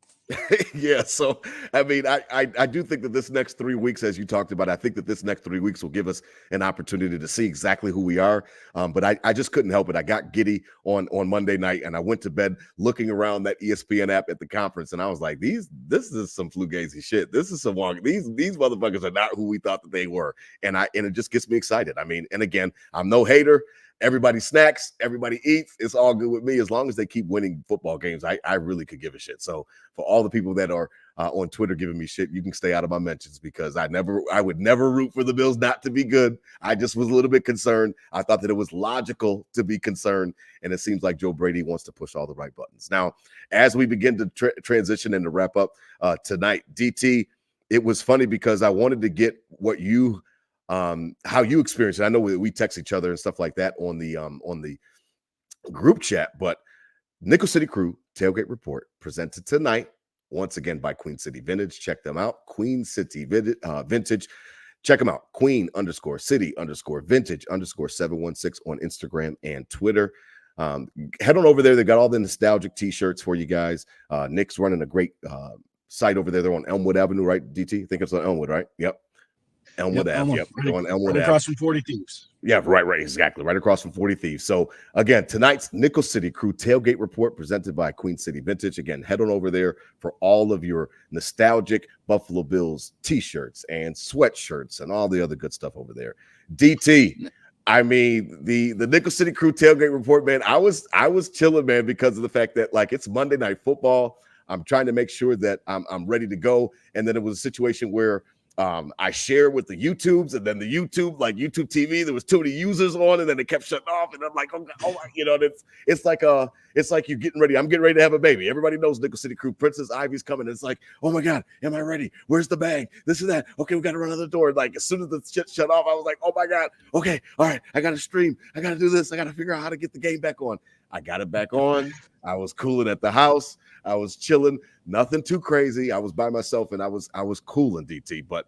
Yeah, so I mean, I do think that this next 3 weeks, as you talked about, I think that this next 3 weeks will give us an opportunity to see exactly who we are. But I just couldn't help it. I got giddy on Monday night, and I went to bed looking around that ESPN app at the conference, and I was like, this is some flugazy shit. This is some wrong. These motherfuckers are not who we thought that they were, and it just gets me excited. I mean, and again, I'm no hater. Everybody snacks, everybody eats. It's all good with me as long as they keep winning football games. I really could give a shit. So for all the people that are on Twitter giving me shit, you can stay out of my mentions because I would never root for the Bills not to be good. I just was a little bit concerned. I thought that it was logical to be concerned, and it seems like Joe Brady wants to push all the right buttons. Now, as we begin to transition and to wrap up tonight, DT, it was funny because I wanted to get what you how you experience it. I know we text each other and stuff like that on the group chat, but Nickel City Crew Tailgate Report presented tonight once again by Queen City Vintage. Check them out, Queen City Vintage. Check them out. Queen_City_Vintage_716 on Instagram and Twitter. Head on over there. They got all the nostalgic t-shirts for you guys. Nick's running a great site over there. They're on Elmwood Avenue, right? DT? I think it's on Elmwood, right? Yep. Elmwood Ave. Yep. On Elmwood Ave. Across from 40 Thieves. Yeah, right. Exactly. Right across from 40 Thieves. So again, tonight's Nickel City Crew Tailgate Report presented by Queen City Vintage. Again, head on over there for all of your nostalgic Buffalo Bills t-shirts and sweatshirts and all the other good stuff over there. DT, I mean, the Nickel City Crew Tailgate Report, man, I was chilling, man, because of the fact that, like, it's Monday Night Football. I'm trying to make sure that I'm ready to go. And then it was a situation where I share with the YouTubes, and then the YouTube TV, there was too many users on, and then it kept shutting off. And I'm like, oh, it's like you're getting ready. I'm getting ready to have a baby. Everybody knows Nickel City Crew. Princess Ivy's coming. It's like, oh my God, am I ready? Where's the bag? This and that. Okay, we got to run out the door. Like, as soon as the shit shut off, I was like, oh my God. Okay, all right, I got to stream. I got to do this. I got to figure out how to get the game back on. I got it back on. I was cooling at the house. I was chilling, nothing too crazy. I was by myself, and I was cooling, DT, but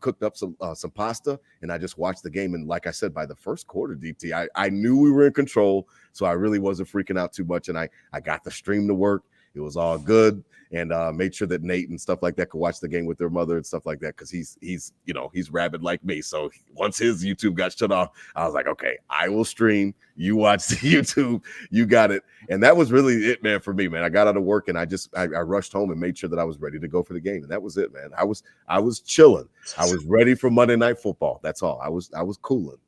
cooked up some pasta, and I just watched the game. And like I said, by the first quarter, DT, I knew we were in control, so I really wasn't freaking out too much. And I got the stream to work. It was all good, and made sure that Nate and stuff like that could watch the game with their mother and stuff like that, because he's rabid like me. So once his YouTube got shut off, I was like, okay, I will stream. You watch the YouTube. You got it. And that was really it, man, for me, man. I got out of work, and I rushed home and made sure that I was ready to go for the game, and that was it, man. I was chilling. I was ready for Monday Night Football. That's all. I was cooling.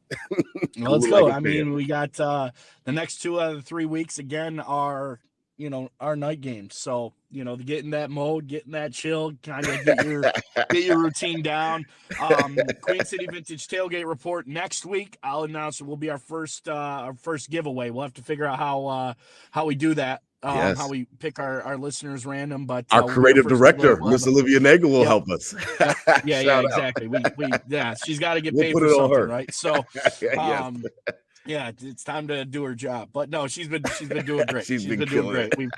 Well, let's go. I mean, we got the next 2 out of the 3 weeks again are our night games. So, to get in that mode, get in that chill, kind of get your routine down. Queen City Vintage Tailgate Report next week. I'll announce it will be our first giveaway. We'll have to figure out how we do that. Yes. How we pick our listeners random, but our creative director, Miss Olivia Nagel, will help us. Yeah, exactly. We she's got to get paid for something, right? So, yeah, it's time to do her job. But no, she's been doing great. she's been doing great. She's been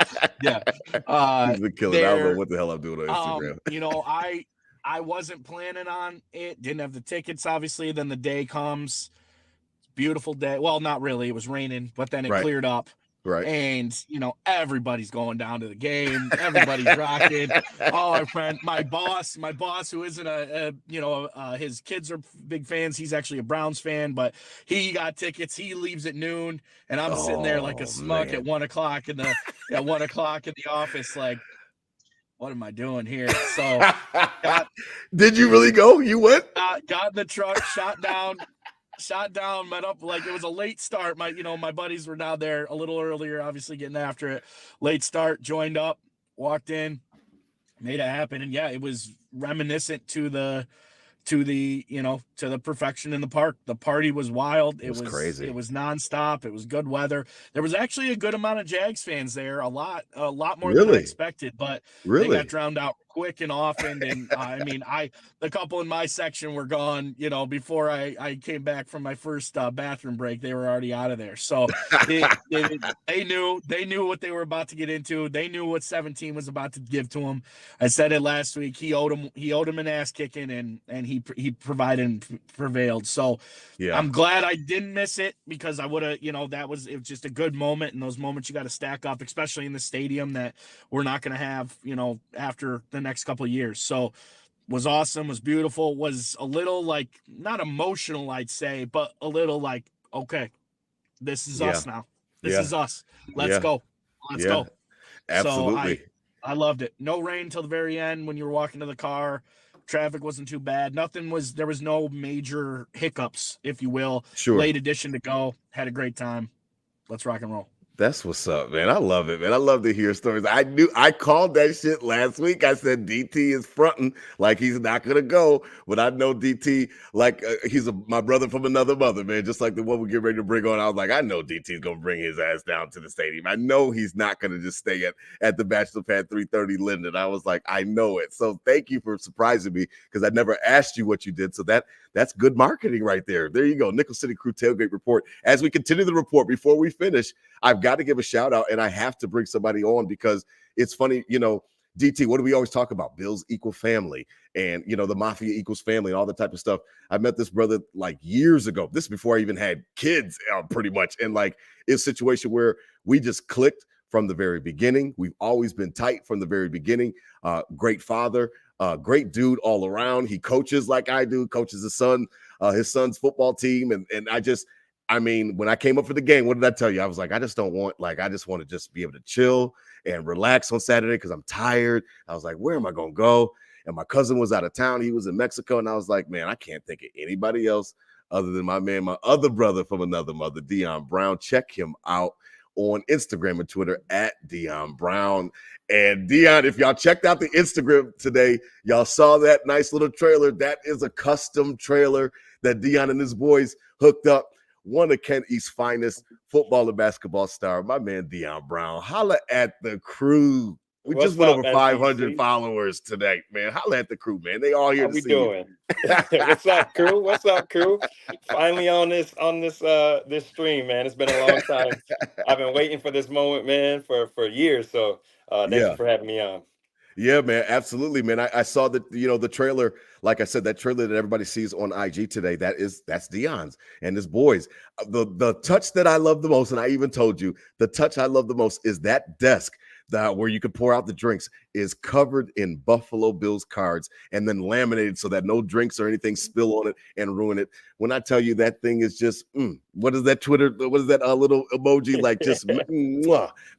killing. I don't know what the hell I'm doing on Instagram. I wasn't planning on it. Didn't have the tickets, obviously. Then the day comes. Beautiful day. Well, not really. It was raining, but then it cleared up. Right. And, everybody's going down to the game. Everybody's rocking. Oh, our friend, my boss, who isn't his kids are big fans. He's actually a Browns fan, but he got tickets. He leaves at noon, and I'm sitting there like a smuck at 1 o'clock in the office, like, what am I doing here? So did you really go? You went? Got in the truck, shot down, met up. Like, it was a late start. My buddies were down there a little earlier, obviously getting after it. Late start, joined up, walked in, made it happen. And yeah, it was reminiscent to the perfection in the park. The party was wild. It was crazy. It was nonstop. It was good weather. There was actually a good amount of Jags fans there, a lot more than I expected, but they got drowned out quick and often. And the couple in my section were gone, before I came back from my first bathroom break. They were already out of there. So they knew what they were about to get into. They knew what 17 was about to give to them. I said it last week. He owed him an ass kicking, and he provided and prevailed. So yeah, I'm glad I didn't miss it, because I would have, it was just a good moment. And those moments you got to stack up, especially in the stadium that we're not going to have, after the next couple of years. So was awesome, was beautiful, was a little, like, not emotional, I'd say, but a little like, okay, this is us now. This is us. Let's go. Let's go. Absolutely. So I loved it. No rain till the very end when you were walking to the car. Traffic wasn't too bad. There was no major hiccups, if you will. Sure. Late edition to go. Had a great time. Let's rock and roll. That's what's up, man. I love it, man. I love to hear stories. I called that shit last week. I said DT is fronting like he's not gonna go, but I know DT like he's my brother from another mother, man. Just like the one we get ready to bring on. I was like, I know DT's gonna bring his ass down to the stadium. I know he's not gonna just stay at the Bachelor Pad 330 Linden. I was like, I know it. So thank you for surprising me, because I never asked you what you did. So that's good marketing right there. There you go. Nickel City Crew Tailgate Report. As we continue the report, before we finish, I've got to give a shout out, and I have to bring somebody on, because it's funny, DT, what do we always talk about? Bills equal family, and the mafia equals family, and all the type of stuff. I met this brother like years ago. This is before I even had kids, pretty much, and like it's a situation where we just clicked from the very beginning. We've always been tight from the very beginning. Great father, great dude all around. He coaches like I do, coaches his son's football team. And I mean, when I came up for the game, what did I tell you? I was like, I just want to just be able to chill and relax on Saturday because I'm tired. I was like, where am I going to go? And my cousin was out of town. He was in Mexico. And I was like, man, I can't think of anybody else other than my other brother from another mother, Dion Brown. Check him out on Instagram and Twitter at Dion Brown. And Dion, if y'all checked out the Instagram today, y'all saw that nice little trailer. That is a custom trailer that Dion and his boys hooked up. One of Kent East's finest football and basketball star, my man Dion Brown. Holla at the crew. We just went over 500 followers today, man. Holla at the crew, man. They all here to see you. What's up, crew? What's up, crew? Finally on this stream, man. It's been a long time. I've been waiting for this moment, man, for years. So thank you for having me on. Yeah, man, absolutely, man. I saw that, the trailer, like I said, that trailer that everybody sees on IG today, that's Dion's and his boys. The touch that I love the most, and I even told you, the touch I love the most is that desk where you could pour out the drinks is covered in Buffalo Bills cards and then laminated so that no drinks or anything spill on it and ruin it. When I tell you that thing is just, what is that little emoji like? Just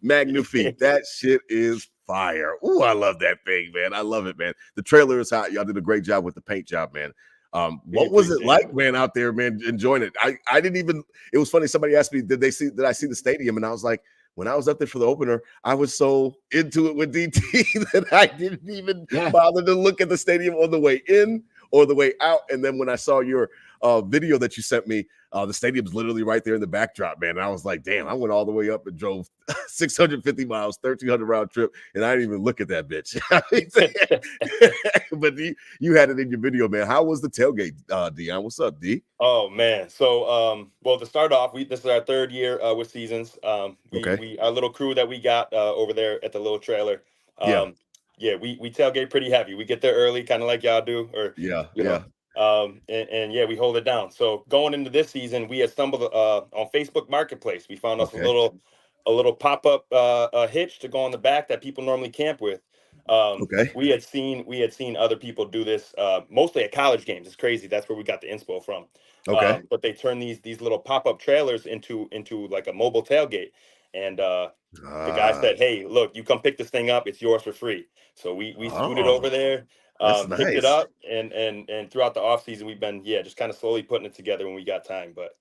magnifique. That shit is fire. Ooh, I love that thing, man. I love it, man. The trailer is hot. Y'all did a great job with the paint job, man. What was it like, man, out there, man, enjoying it? I didn't even, it was funny. Somebody asked me, did I see the stadium? And I was like, when I was up there for the opener, I was so into it with DT that I didn't even bother to look at the stadium on the way in or the way out. And then when I saw your video that you sent me, the stadium's literally right there in the backdrop, man. And I was like, damn, I went all the way up and drove 650 miles, 1,300 round trip, and I didn't even look at that bitch. But you had it in your video, man. How was the tailgate, Dion? What's up, D? Oh, man. So, well, to start off, this is our third year with Seasons. Our little crew that we got over there at the little trailer. Yeah, we tailgate pretty heavy. We get there early, kind of like y'all do. And we hold it down. So going into this season, we had stumbled on Facebook Marketplace. We found us a little pop-up hitch to go on the back that people normally camp with. We had seen other people do this mostly at college games. It's crazy. That's where we got the inspo from. But they turn these little pop-up trailers into like a mobile tailgate. And the guy said, hey, look, you come pick this thing up. It's yours for free. So we scooted over there. Picked it up, and throughout the off season, we've been just kind of slowly putting it together when we got time. But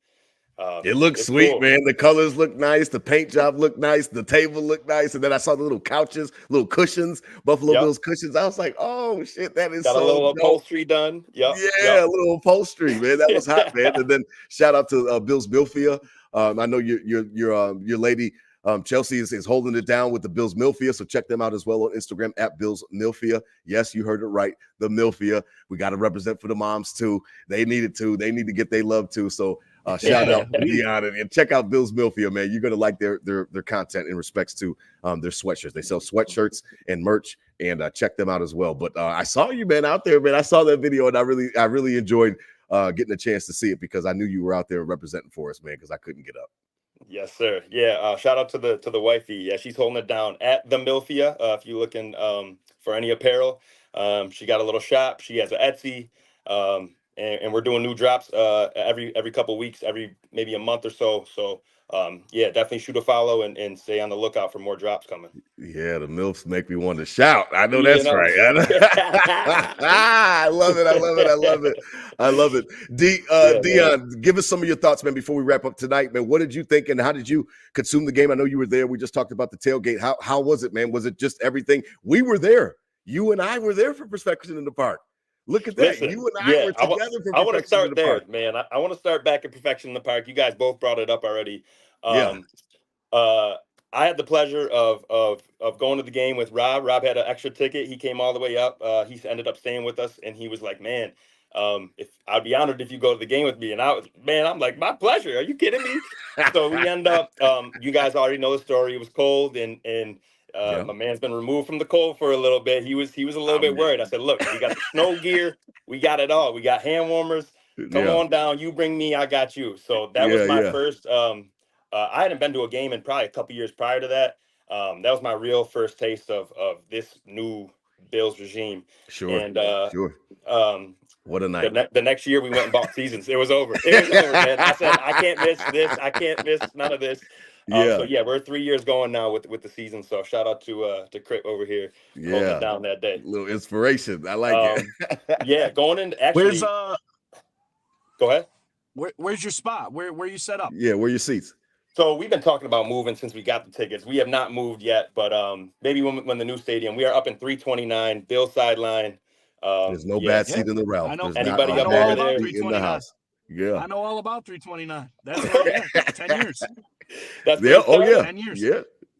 it looks sweet, cool, man. The colors look nice, the paint job looked nice, the table looked nice, and then I saw the little couches, little cushions, Buffalo Bills cushions. I was like, oh shit, that is got so a little dope. upholstery done. A little upholstery, man. That was hot, man. And then shout out to Bills Milfia. I know your lady. Chelsea is holding it down with the Bills Milfia, so check them out as well on Instagram at Bills Milfia. Yes, you heard it right, the Milfia. We got to represent for the moms too. They need it too. They need to get their love too. So shout out to Dion and check out Bills Milfia, man. You're gonna like their content in respects to their sweatshirts. They sell sweatshirts and merch, and check them out as well. But I saw you, man, out there, man. I saw that video, and I really enjoyed getting a chance to see it because I knew you were out there representing for us, man. Because I couldn't get up. Yes, sir. Yeah. Shout out to the wifey. Yeah, she's holding it down at the Milfia. If you're looking for any apparel, she got a little shop. She has an Etsy, and we're doing new drops every couple weeks, maybe a month or so. So definitely shoot a follow and stay on the lookout for more drops coming. Yeah, the MILFs make me want to shout. I know that's right. I love it. I love it. Dion, give us some of your thoughts, man, before we wrap up tonight, man. What did you think and how did you consume the game? I know you were there. We just talked about the tailgate. How was it, man? Was it just everything? We were there. You and I were there for Perfection in the Park. Look at that. Listen, you and I were together for Perfection in the Park. I want to start there, man. I want to start back at Perfection in the Park. You guys both brought it up already. I had the pleasure of going to the game with Rob. Rob had an extra ticket. He came all the way up. He ended up staying with us, and he was like, man, if I'd be honored if you go to the game with me. And I'm like, my pleasure. Are you kidding me? So we end up, you guys already know the story. It was cold, and My man's been removed from the cold for a little bit. He was a little bit worried. I said, look, we got the snow gear. We got it all. We got hand warmers. Come on down. You bring me. I got you. So that was my first. I hadn't been to a game in probably a couple years prior to that. That was my real first taste of this new Bills regime. Sure. And what a night. The next year we went and bought seasons. It was over. It was over, man. I said, I can't miss this. I can't miss none of this. So yeah, we're 3 years going now with the season. So shout out to Crip over here holding it down that day. A little inspiration. I like it. Yeah, going in actually. Where's Go ahead. Where's your spot? Where you set up? Yeah, where are your seats? So we've been talking about moving since we got the tickets. We have not moved yet, but maybe when the new stadium. We are up in 329 Bill sideline. There's no bad seat in the Ralph. I know anybody up over there in the house. Yeah, I know all about 329. That's 10 years. That's 10 years.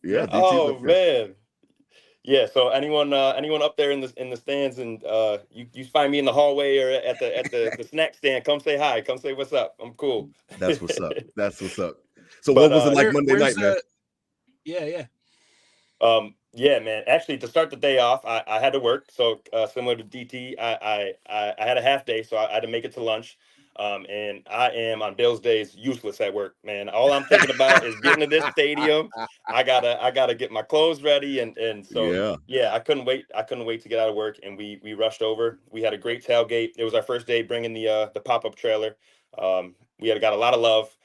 Yeah. Oh man. Yeah. So anyone up there in the stands, and you find me in the hallway or at the snack stand, come say hi. Come say what's up. I'm cool. That's what's up. That's what's up. So what was it like Monday night, man? Yeah. Yeah, man. Actually, to start the day off, I had to work. So similar to DT, I had a half day, so I had to make it to lunch. And I am on Bills days useless at work, man. All I'm thinking about is getting to this stadium. I gotta get my clothes ready, and so I couldn't wait. I couldn't wait to get out of work, and we rushed over. We had a great tailgate. It was our first day bringing the pop-up trailer. We got a lot of love.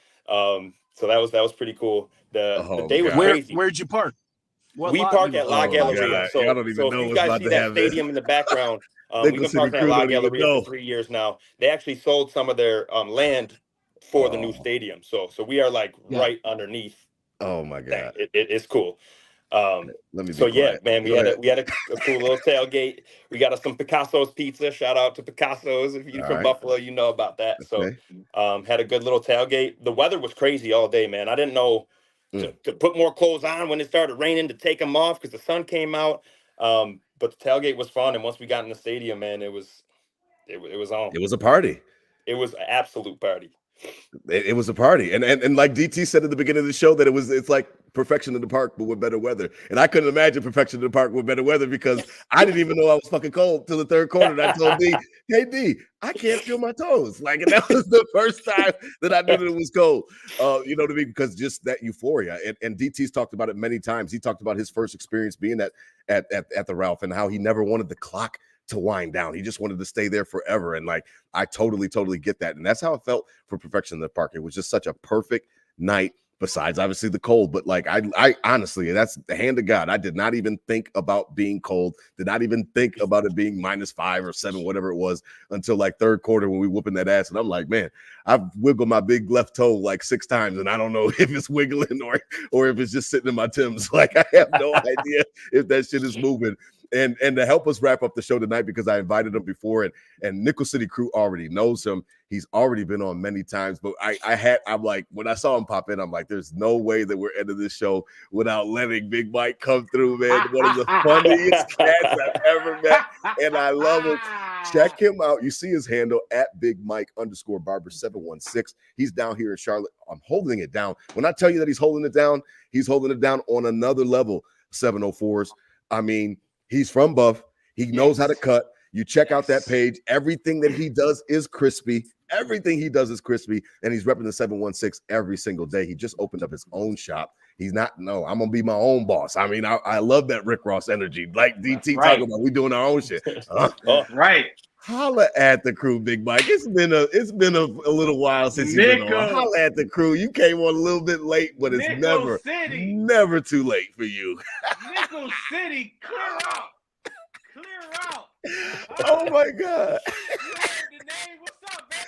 So that was pretty cool. The day was crazy. Where'd you park? We park at La Galleria. So if you guys see that stadium in the background, we've been parking at La Galleria for 3 years now. They actually sold some of their land for the new stadium. So we are like right underneath. Oh my God. It's cool. Let me man, we had a cool little tailgate. We got us some Picasso's pizza. Shout out to Picasso's. If you're from Buffalo, you know about that. So had a good little tailgate. The weather was crazy all day, man. I didn't know to put more clothes on when it started raining, to take them off because the sun came out. But the tailgate was fun, and once we got in the stadium, man, it was on. It was a party. It was an absolute party. It was a party, and like DT said at the beginning of the show, that it's like perfection in the park but with better weather. And I couldn't imagine perfection in the park with better weather, because I didn't even know I was fucking cold till the third quarter. And I told D, hey D, I can't feel my toes. Like, and that was the first time that I knew that it was cold. You know what I mean? Because just that euphoria. And DT's talked about it many times. He talked about his first experience being at the Ralph, and how he never wanted the clock to wind down. He just wanted to stay there forever. And like, I totally get that. And that's how it felt for perfection in the park. It was just such a perfect night, besides obviously the cold. But like, I honestly, that's the hand of God. I did not even think about being cold. Did not even think about it being -5 or 7, whatever it was, until like third quarter when we whooping that ass. And I'm like, man, I've wiggled my big left toe like 6 times. And I don't know if it's wiggling or if it's just sitting in my Timbs. Like, I have no idea if that shit is moving. And to help us wrap up the show tonight, because I invited him before, and Nickel City Crew already knows him. He's already been on many times, but I'm like, when I saw him pop in, I'm like, there's no way that we're ending this show without letting Big Mike come through, man. One of the funniest cats I've ever met, and I love him. Check him out. You see his handle at Big Mike _Barber 716. He's down here in Charlotte. I'm holding it down. When I tell you that he's holding it down on another level. 704s. I mean, he's from Buff. He knows how to cut. You check out that page. Everything that he does is crispy. Everything he does is crispy. And he's repping the 716 every single day. He just opened up his own shop. I'm going to be my own boss. I mean, I love that Rick Ross energy. Like DT talking about, we doing our own shit. Right. Holla at the crew, Big Mike. It's been a little while since you've been on. Holla at the crew. You came on a little bit late, but it's never too late for you. Nickel City, clear out. Oh my God. You heard the name. What's up, baby?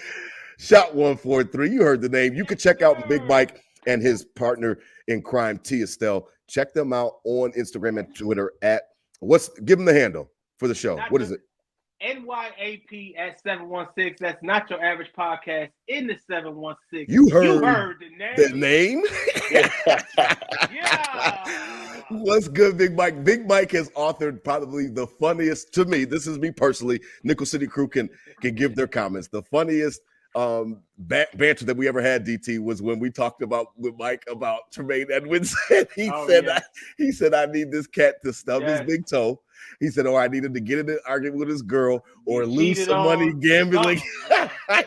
Shot 143. You heard the name. You can check out Big Mike and his partner in crime, T. Estelle. Check them out on Instagram and Twitter give them the handle for the show. What is it? NYAP at 716. That's not your average podcast in the 716. You heard the name. Yeah. What's good, Big Mike? Big Mike has authored probably the funniest, to me, this is me personally, Nickel City Crew can give their comments, the funniest banter that we ever had, DT, was when we talked about with Mike about Tremaine Edmonds. He said, I need this cat to stub his big toe. He said, I need him to get in an argument with his girl or lose some money gambling. I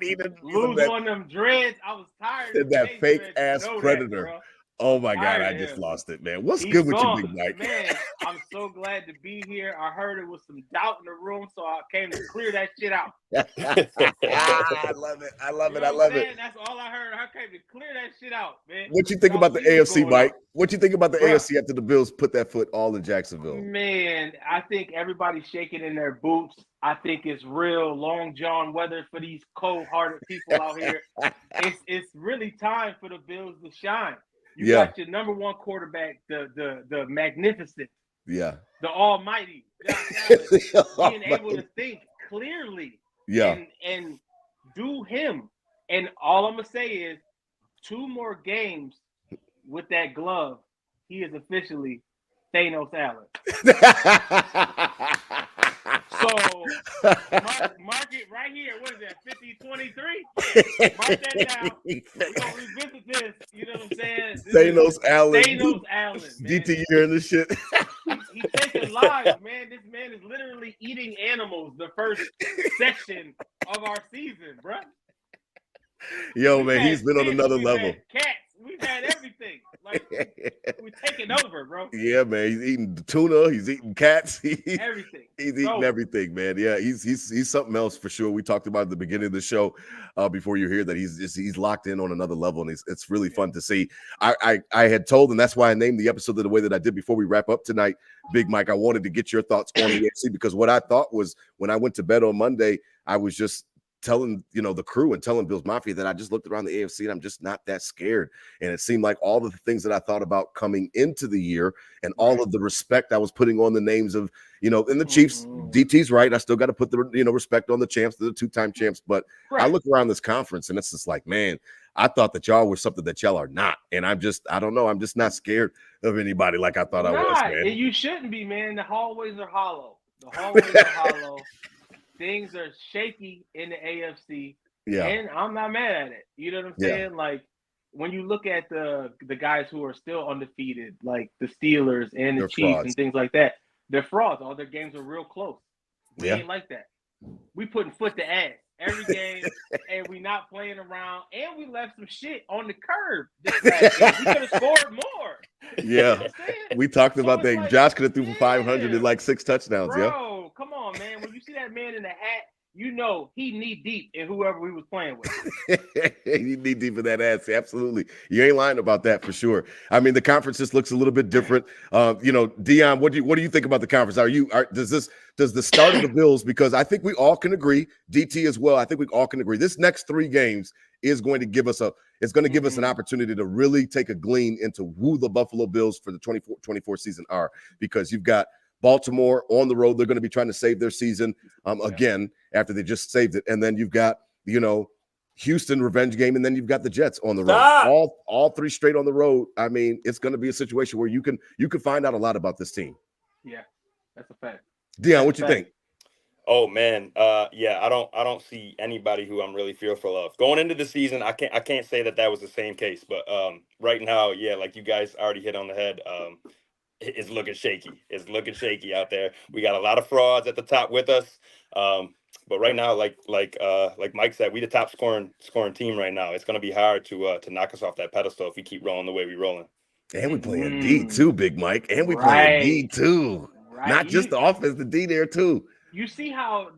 need him lose one of them dreads. I was tired of that fake ass predator. That, oh my God, I just lost it, man. What's good with you, Big Mike? Man, I'm so glad to be here. I heard it was some doubt in the room, so I came to clear that shit out. I love it. I love it. That's all I heard. I came to clear that shit out, man. What you think about the AFC, Mike? What you think about the AFC after the Bills put that foot all in Jacksonville? Man, I think everybody's shaking in their boots. I think it's real long John weather for these cold-hearted people out here. It's really time for the Bills to shine. You got your number one quarterback, the magnificent, the almighty, being able to think clearly, and do him. And all I'm gonna say is, 2 more games with that glove, he is officially Thanos Allen. So mark it right here. What is that? 50-23? Mark that down. We're gonna revisit this. You know what I'm saying? Thanos Allen. Thanos Allen. DT, you hearing this shit? He's taking lives, man. This man is literally eating animals the first section of our season, bro. Yo, man, he's been on another level. Cats. We've had everything. Like, we're taking over, bro. Yeah, man. He's eating tuna. He's eating cats. Everything. He's eating everything, man. Yeah, he's something else for sure. We talked about at the beginning of the show before you hear that he's locked in on another level, and it's really fun to see. I had told, and that's why I named the episode the way that I did before we wrap up tonight, Big Mike. I wanted to get your thoughts on the AFC because what I thought was when I went to bed on Monday, I was just telling the crew and telling Bills Mafia that I just looked around the AFC and I'm just not that scared. And it seemed like all of the things that I thought about coming into the year and all of the respect I was putting on the names of, and the Chiefs, DT's right. I still got to put the, respect on the champs, the 2-time champs. But I look around this conference and it's just like, man, I thought that y'all were something that y'all are not. And I don't know. I'm just not scared of anybody like I thought I was, man. And you shouldn't be, man. The hallways are hollow. Things are shaky in the AFC, and I'm not mad at it. You know what I'm saying? Like, when you look at the guys who are still undefeated, like the Steelers and the Chiefs and things like that, they're frauds. All their games are real close. We ain't like that. We putting foot to ass every game, and we not playing around, and we left some shit on the curb this last game. We could have scored more. Yeah, we talked about that. Like, Josh could have threw for 500 and like 6 touchdowns. Bro, come on, man. When you see that man in the hat, he knee deep in whoever he was playing with. He knee deep in that ass. Absolutely. You ain't lying about that for sure. I mean, the conference just looks a little bit different. Dion, what do you think about the conference? Does the start of the Bills, because I think we all can agree, DT as well, I think we all can agree, this next 3 games is going to give us an opportunity to really take a glean into who the Buffalo Bills for the 24 season are, because you've got Baltimore on the road. They're going to be trying to save their season again after they just saved it. And then you've got, Houston revenge game, and then you've got the Jets on the road. All 3 straight on the road. I mean, it's going to be a situation where you can find out a lot about this team. Yeah, that's a fact. Dion, what you think? Oh man, I don't see anybody who I'm really fearful of going into the season. I can't say that was the same case, but right now, like you guys already hit on the head. It's looking shaky. It's looking shaky out there. We got a lot of frauds at the top with us. But right now, like Mike said, we the top scoring team right now. It's going to be hard to knock us off that pedestal if we keep rolling the way we're rolling. And we playing D too, Big Mike. And we playing D too. Right. Not just the offense, the D there too. You see how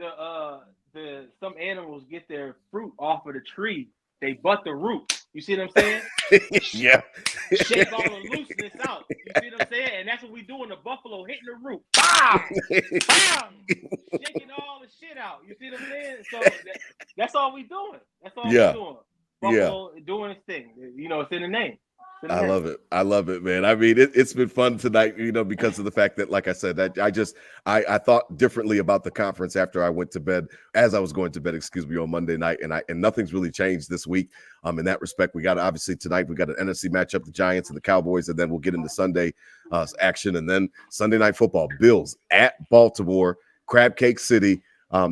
some animals get their fruit off of the tree. They butt the root. You see what I'm saying? Yeah. Shake all the looseness out. You see what I'm saying? And that's what we do in the Buffalo, hitting the root. Bam! Bam! Shaking all the shit out. You see what I'm saying? So that's all we doing. That's all we doing. Buffalo doing its thing. It's in the name. I love it. I love it, man. I mean, it's been fun tonight, because of the fact that, like I said, that I thought differently about the conference after I went to bed, as I was going to bed, on Monday night, and nothing's really changed this week. In that respect, we got obviously tonight we got an NFC matchup, the Giants and the Cowboys, and then we'll get into Sunday action, and then Sunday Night Football, Bills at Baltimore, Crab Cake City.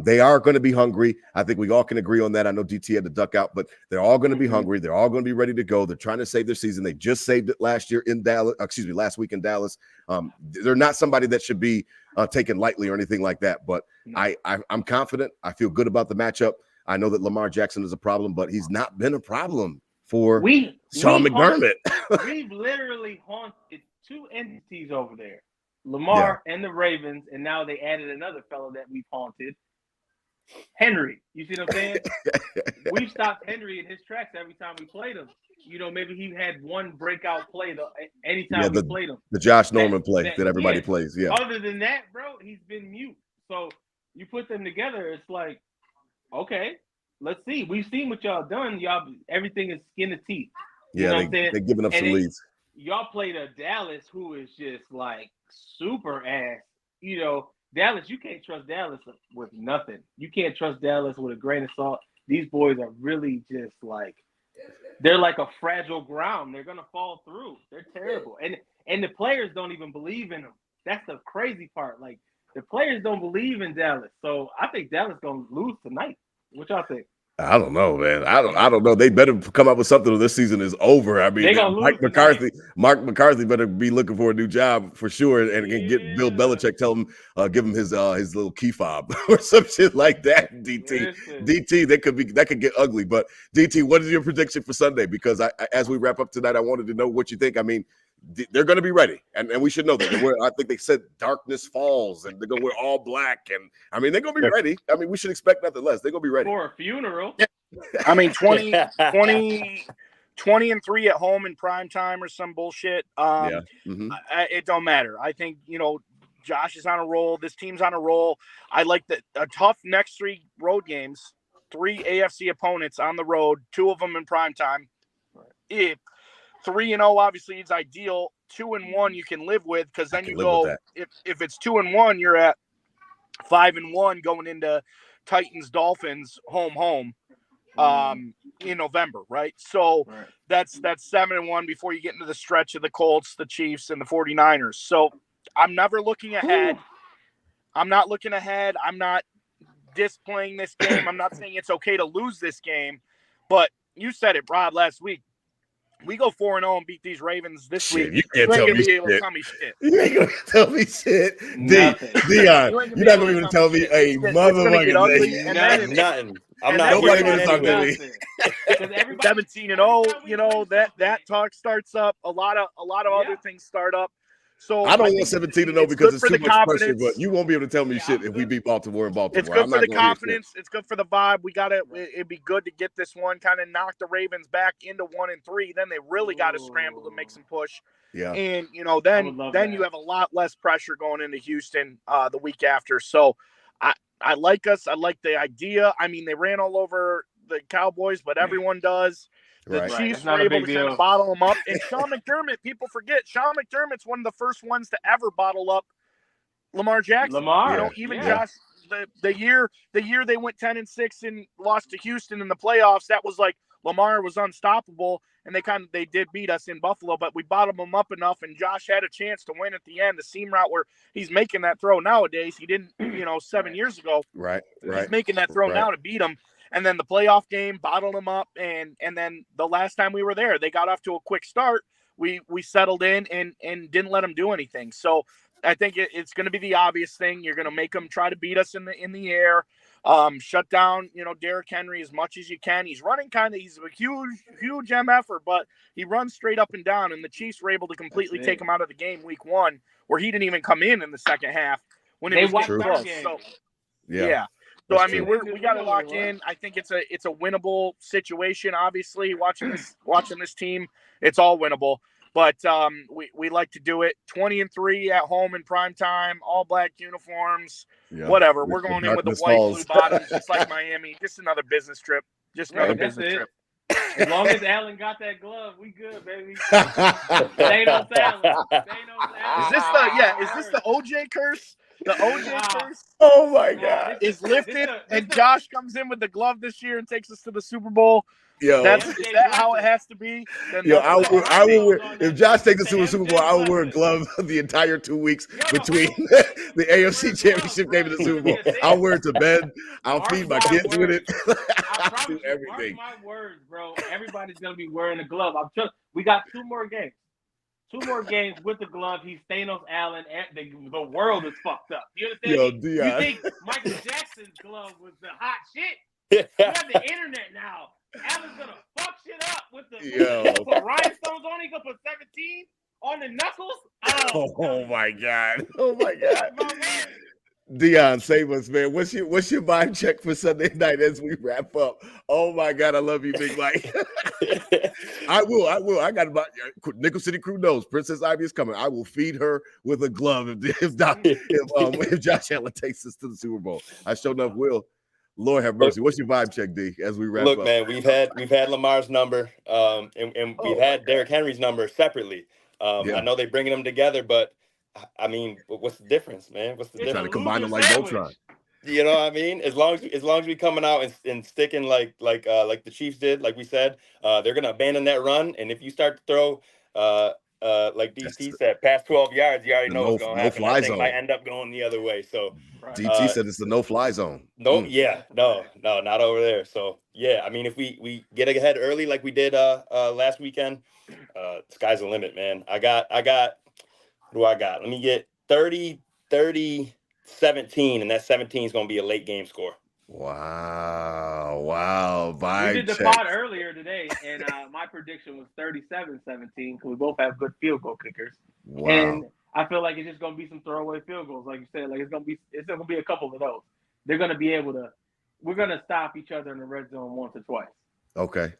They are going to be hungry. I think we all can agree on that. I know DT had to duck out, but they're all going to be hungry. They're all going to be ready to go. They're trying to save their season. They just saved it last week in Dallas. They're not somebody that should be taken lightly or anything like that. But I'm confident. I feel good about the matchup. I know that Lamar Jackson is a problem, but he's not been a problem for Sean McDermott. We've literally haunted two entities over there, Lamar and the Ravens, and now they added another fellow that we've haunted, Henry. You see what I'm saying? We've stopped Henry in his tracks every time we played him. Maybe he had one breakout play anytime we played him. The Josh Norman play that everybody plays. Yeah. Other than that, bro, he's been mute. So you put them together, it's like, okay, let's see. We've seen what y'all done. Everything is skin to teeth. You know what I'm saying? They're giving up some leads. Y'all played a Dallas who is just like super ass. Dallas, you can't trust Dallas with nothing. You can't trust Dallas with a grain of salt. These boys are really just like, they're like a fragile ground. They're gonna fall through. They're terrible, and the players don't even believe in them. That's the crazy part. Like, the players don't believe in Dallas. So I think Dallas gonna lose tonight. What y'all think? I don't know, man. I don't know. They better come up with something when this season is over. I mean, Mark McCarthy better be looking for a new job for sure, and get Bill Belichick, give him his little key fob or some shit like that. DT, that could get ugly. But DT, what is your prediction for Sunday? Because as we wrap up tonight, I wanted to know what you think. I mean, they're going to be ready, and we should know that. I think they said darkness falls, and they're going to wear all black, and I mean, they're going to be ready. I mean, we should expect nothing less. They're going to be ready for a funeral. Yeah. I mean, 20-3 at home in prime time or some bullshit. It don't matter. I think Josh is on a roll. This team's on a roll. I like a tough next 3 road games, 3 AFC opponents on the road, 2 of them in prime time. 3-0 obviously is ideal. 2-1 you can live with, because then you go, if it's 2-1, you're at 5-1 going into Titans Dolphins home in November, right? So that's 7-1 before you get into the stretch of the Colts, the Chiefs, and the 49ers. So I'm never looking ahead. I'm not looking ahead. I'm not displaying this game. I'm not saying it's okay to lose this game, but you said it, Rod, last week. We go 4-0 and beat these Ravens this week. You can't tell me shit. You ain't gonna tell me shit. Dion, you're not gonna even tell me a motherfucking thing. Nothing. I'm not. Nobody gonna talk to me. 17-0. That talk starts up. A lot of other things start up. So I don't want 17-0 because it's too much pressure, but you won't be able to tell me shit if we beat Baltimore in Baltimore. It's good for the confidence. It's good for the vibe. It'd be good to get this one, kind of knock the Ravens back into 1-3. Then they really got to scramble to make some push. Yeah. And, then you have a lot less pressure going into Houston the week after. So I like us. I like the idea. I mean, they ran all over the Cowboys, but everyone does. The Chiefs were able to kind of bottle them up. And Sean McDermott, people forget, Sean McDermott's one of the first ones to ever bottle up Lamar Jackson. Josh, the year they went 10-6 and lost to Houston in the playoffs, that was like Lamar was unstoppable, and they did beat us in Buffalo, but we bottled them up enough, and Josh had a chance to win at the end. The seam route where he's making that throw nowadays, he didn't, 7 years ago. Right. He's making that throw now to beat him. And then the playoff game bottled them up, and then the last time we were there, they got off to a quick start. We settled in and didn't let them do anything. So I think it's going to be the obvious thing. You're going to make them try to beat us in the air, shut down Derrick Henry as much as you can. He's running he's a huge MFer, but he runs straight up and down. And the Chiefs were able to completely take him out of the game week 1, where he didn't even come in the second half when it was close. So yeah. So I mean, we got to lock in. I think it's a winnable situation. Obviously, watching this team, it's all winnable. But we like to do it 20-3 at home in prime time, all black uniforms, whatever. We're going in with the white blue bottoms, just like Miami. Just another business trip. Just another business trip. As long as Allen got that glove, we good, baby. They no salad. Is this the OJ curse? The OJ curse, oh my God, is lifted, and Josh comes in with the glove this year and takes us to the Super Bowl. Yo, Is that how it has to be? Then yo, that's I will wear, if Josh takes us to a Super Bowl, I will wear a glove the entire 2 weeks between the AFC Championship game and the Super Bowl. I'll wear it to bed. I'll feed my kids with it. I do promise you, everything. mark my words, bro. Everybody's gonna be wearing a glove. We got 2 more games. 2 more games with the glove. He's Thanos Allen. The world is fucked up. You understand? Yo, me? Dion. You think Michael Jackson's glove was the hot shit? We have the internet now. Allen's gonna fuck shit up with the put rhinestones on. He gonna put 17 on the knuckles. Oh my god! Oh my god! Dion, save us, man. What's your vibe check for Sunday night as we wrap up? Oh my God, I love you, Big Mike. I will. I got about Nickel City Crew knows Princess Ivy is coming. I will feed her with a glove if Josh Allen takes us to the Super Bowl. I sure enough will. Lord have mercy. What's your vibe check, D? As we wrap up. Look, man, we've had Lamar's number, and we've had Derrick Henry's number separately. I know they're bringing them together, but I mean, what's the difference, man? What's the difference? Trying to combine them like Voltron. You know what I mean? As long as we coming out and sticking like the Chiefs did, like we said, they're gonna abandon that run. And if you start to throw like DT said, past 12 yards, you already know what's gonna happen. That thing might end up going the other way. So DT said it's the no-fly zone. No, not over there. So yeah, I mean, if we get ahead early like we did last weekend, sky's the limit, man. I got what do I got? Let me get 30, 17, and that 17 is going to be a late game score. Wow. We did the pod earlier today, and my prediction was 37-17 because we both have good field goal kickers. Wow. And I feel like it's just going to be some throwaway field goals, like you said. Like it's going to be a couple of those. They're going to be able to. We're going to stop each other in the red zone once or twice. Okay.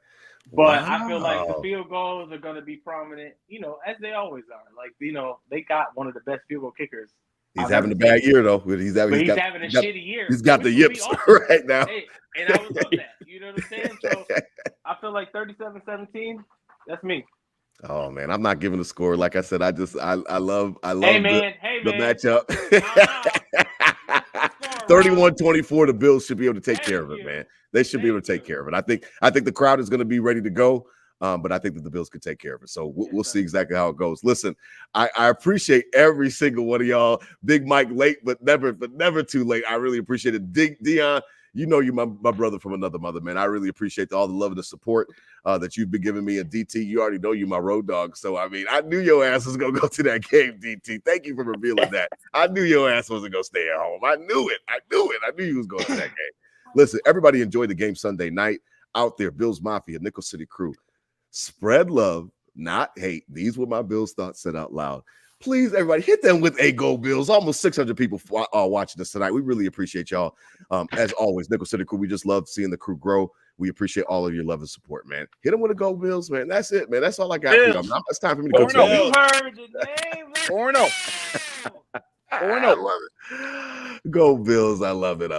But I feel like the field goals are going to be prominent, as they always are. Like, they got one of the best field goal kickers. He's having a bad year, though. He's having a shitty year. He's got the yips right now. Hey, and I would love that. You know what I'm saying? So I feel like 37-17, that's me. Oh, man, I'm not giving a score. Like I said, I love the matchup. 31-24, the Bills should be able to take care of it, man. They should be able to take care of it. I think the crowd is going to be ready to go, but I think that the Bills can take care of it. So we'll see exactly how it goes. Listen, I appreciate every single one of y'all. Big Mike late, but never too late. I really appreciate it. Dion, you're my brother from another mother, man. I really appreciate all the love and the support that you've been giving me. And DT, you already know you're my road dog. So, I mean, I knew your ass was going to go to that game, DT. Thank you for revealing that. I knew your ass wasn't going to stay at home. I knew it. I knew you was going to that game. Listen, everybody enjoy the game Sunday night out there. Bills Mafia, Nickel City Crew. Spread love, not hate. These were my Bills thoughts said out loud. Please, everybody, hit them with a Go Bills. Almost 600 people watching us tonight. We really appreciate y'all. As always, Nickel City Crew, we just love seeing the crew grow. We appreciate all of your love and support, man. Hit them with a Go Bills, man. That's it, man. That's all I got for you. It's time for me to go. You heard the name. 4-0. I love it. Go Bills. I love it.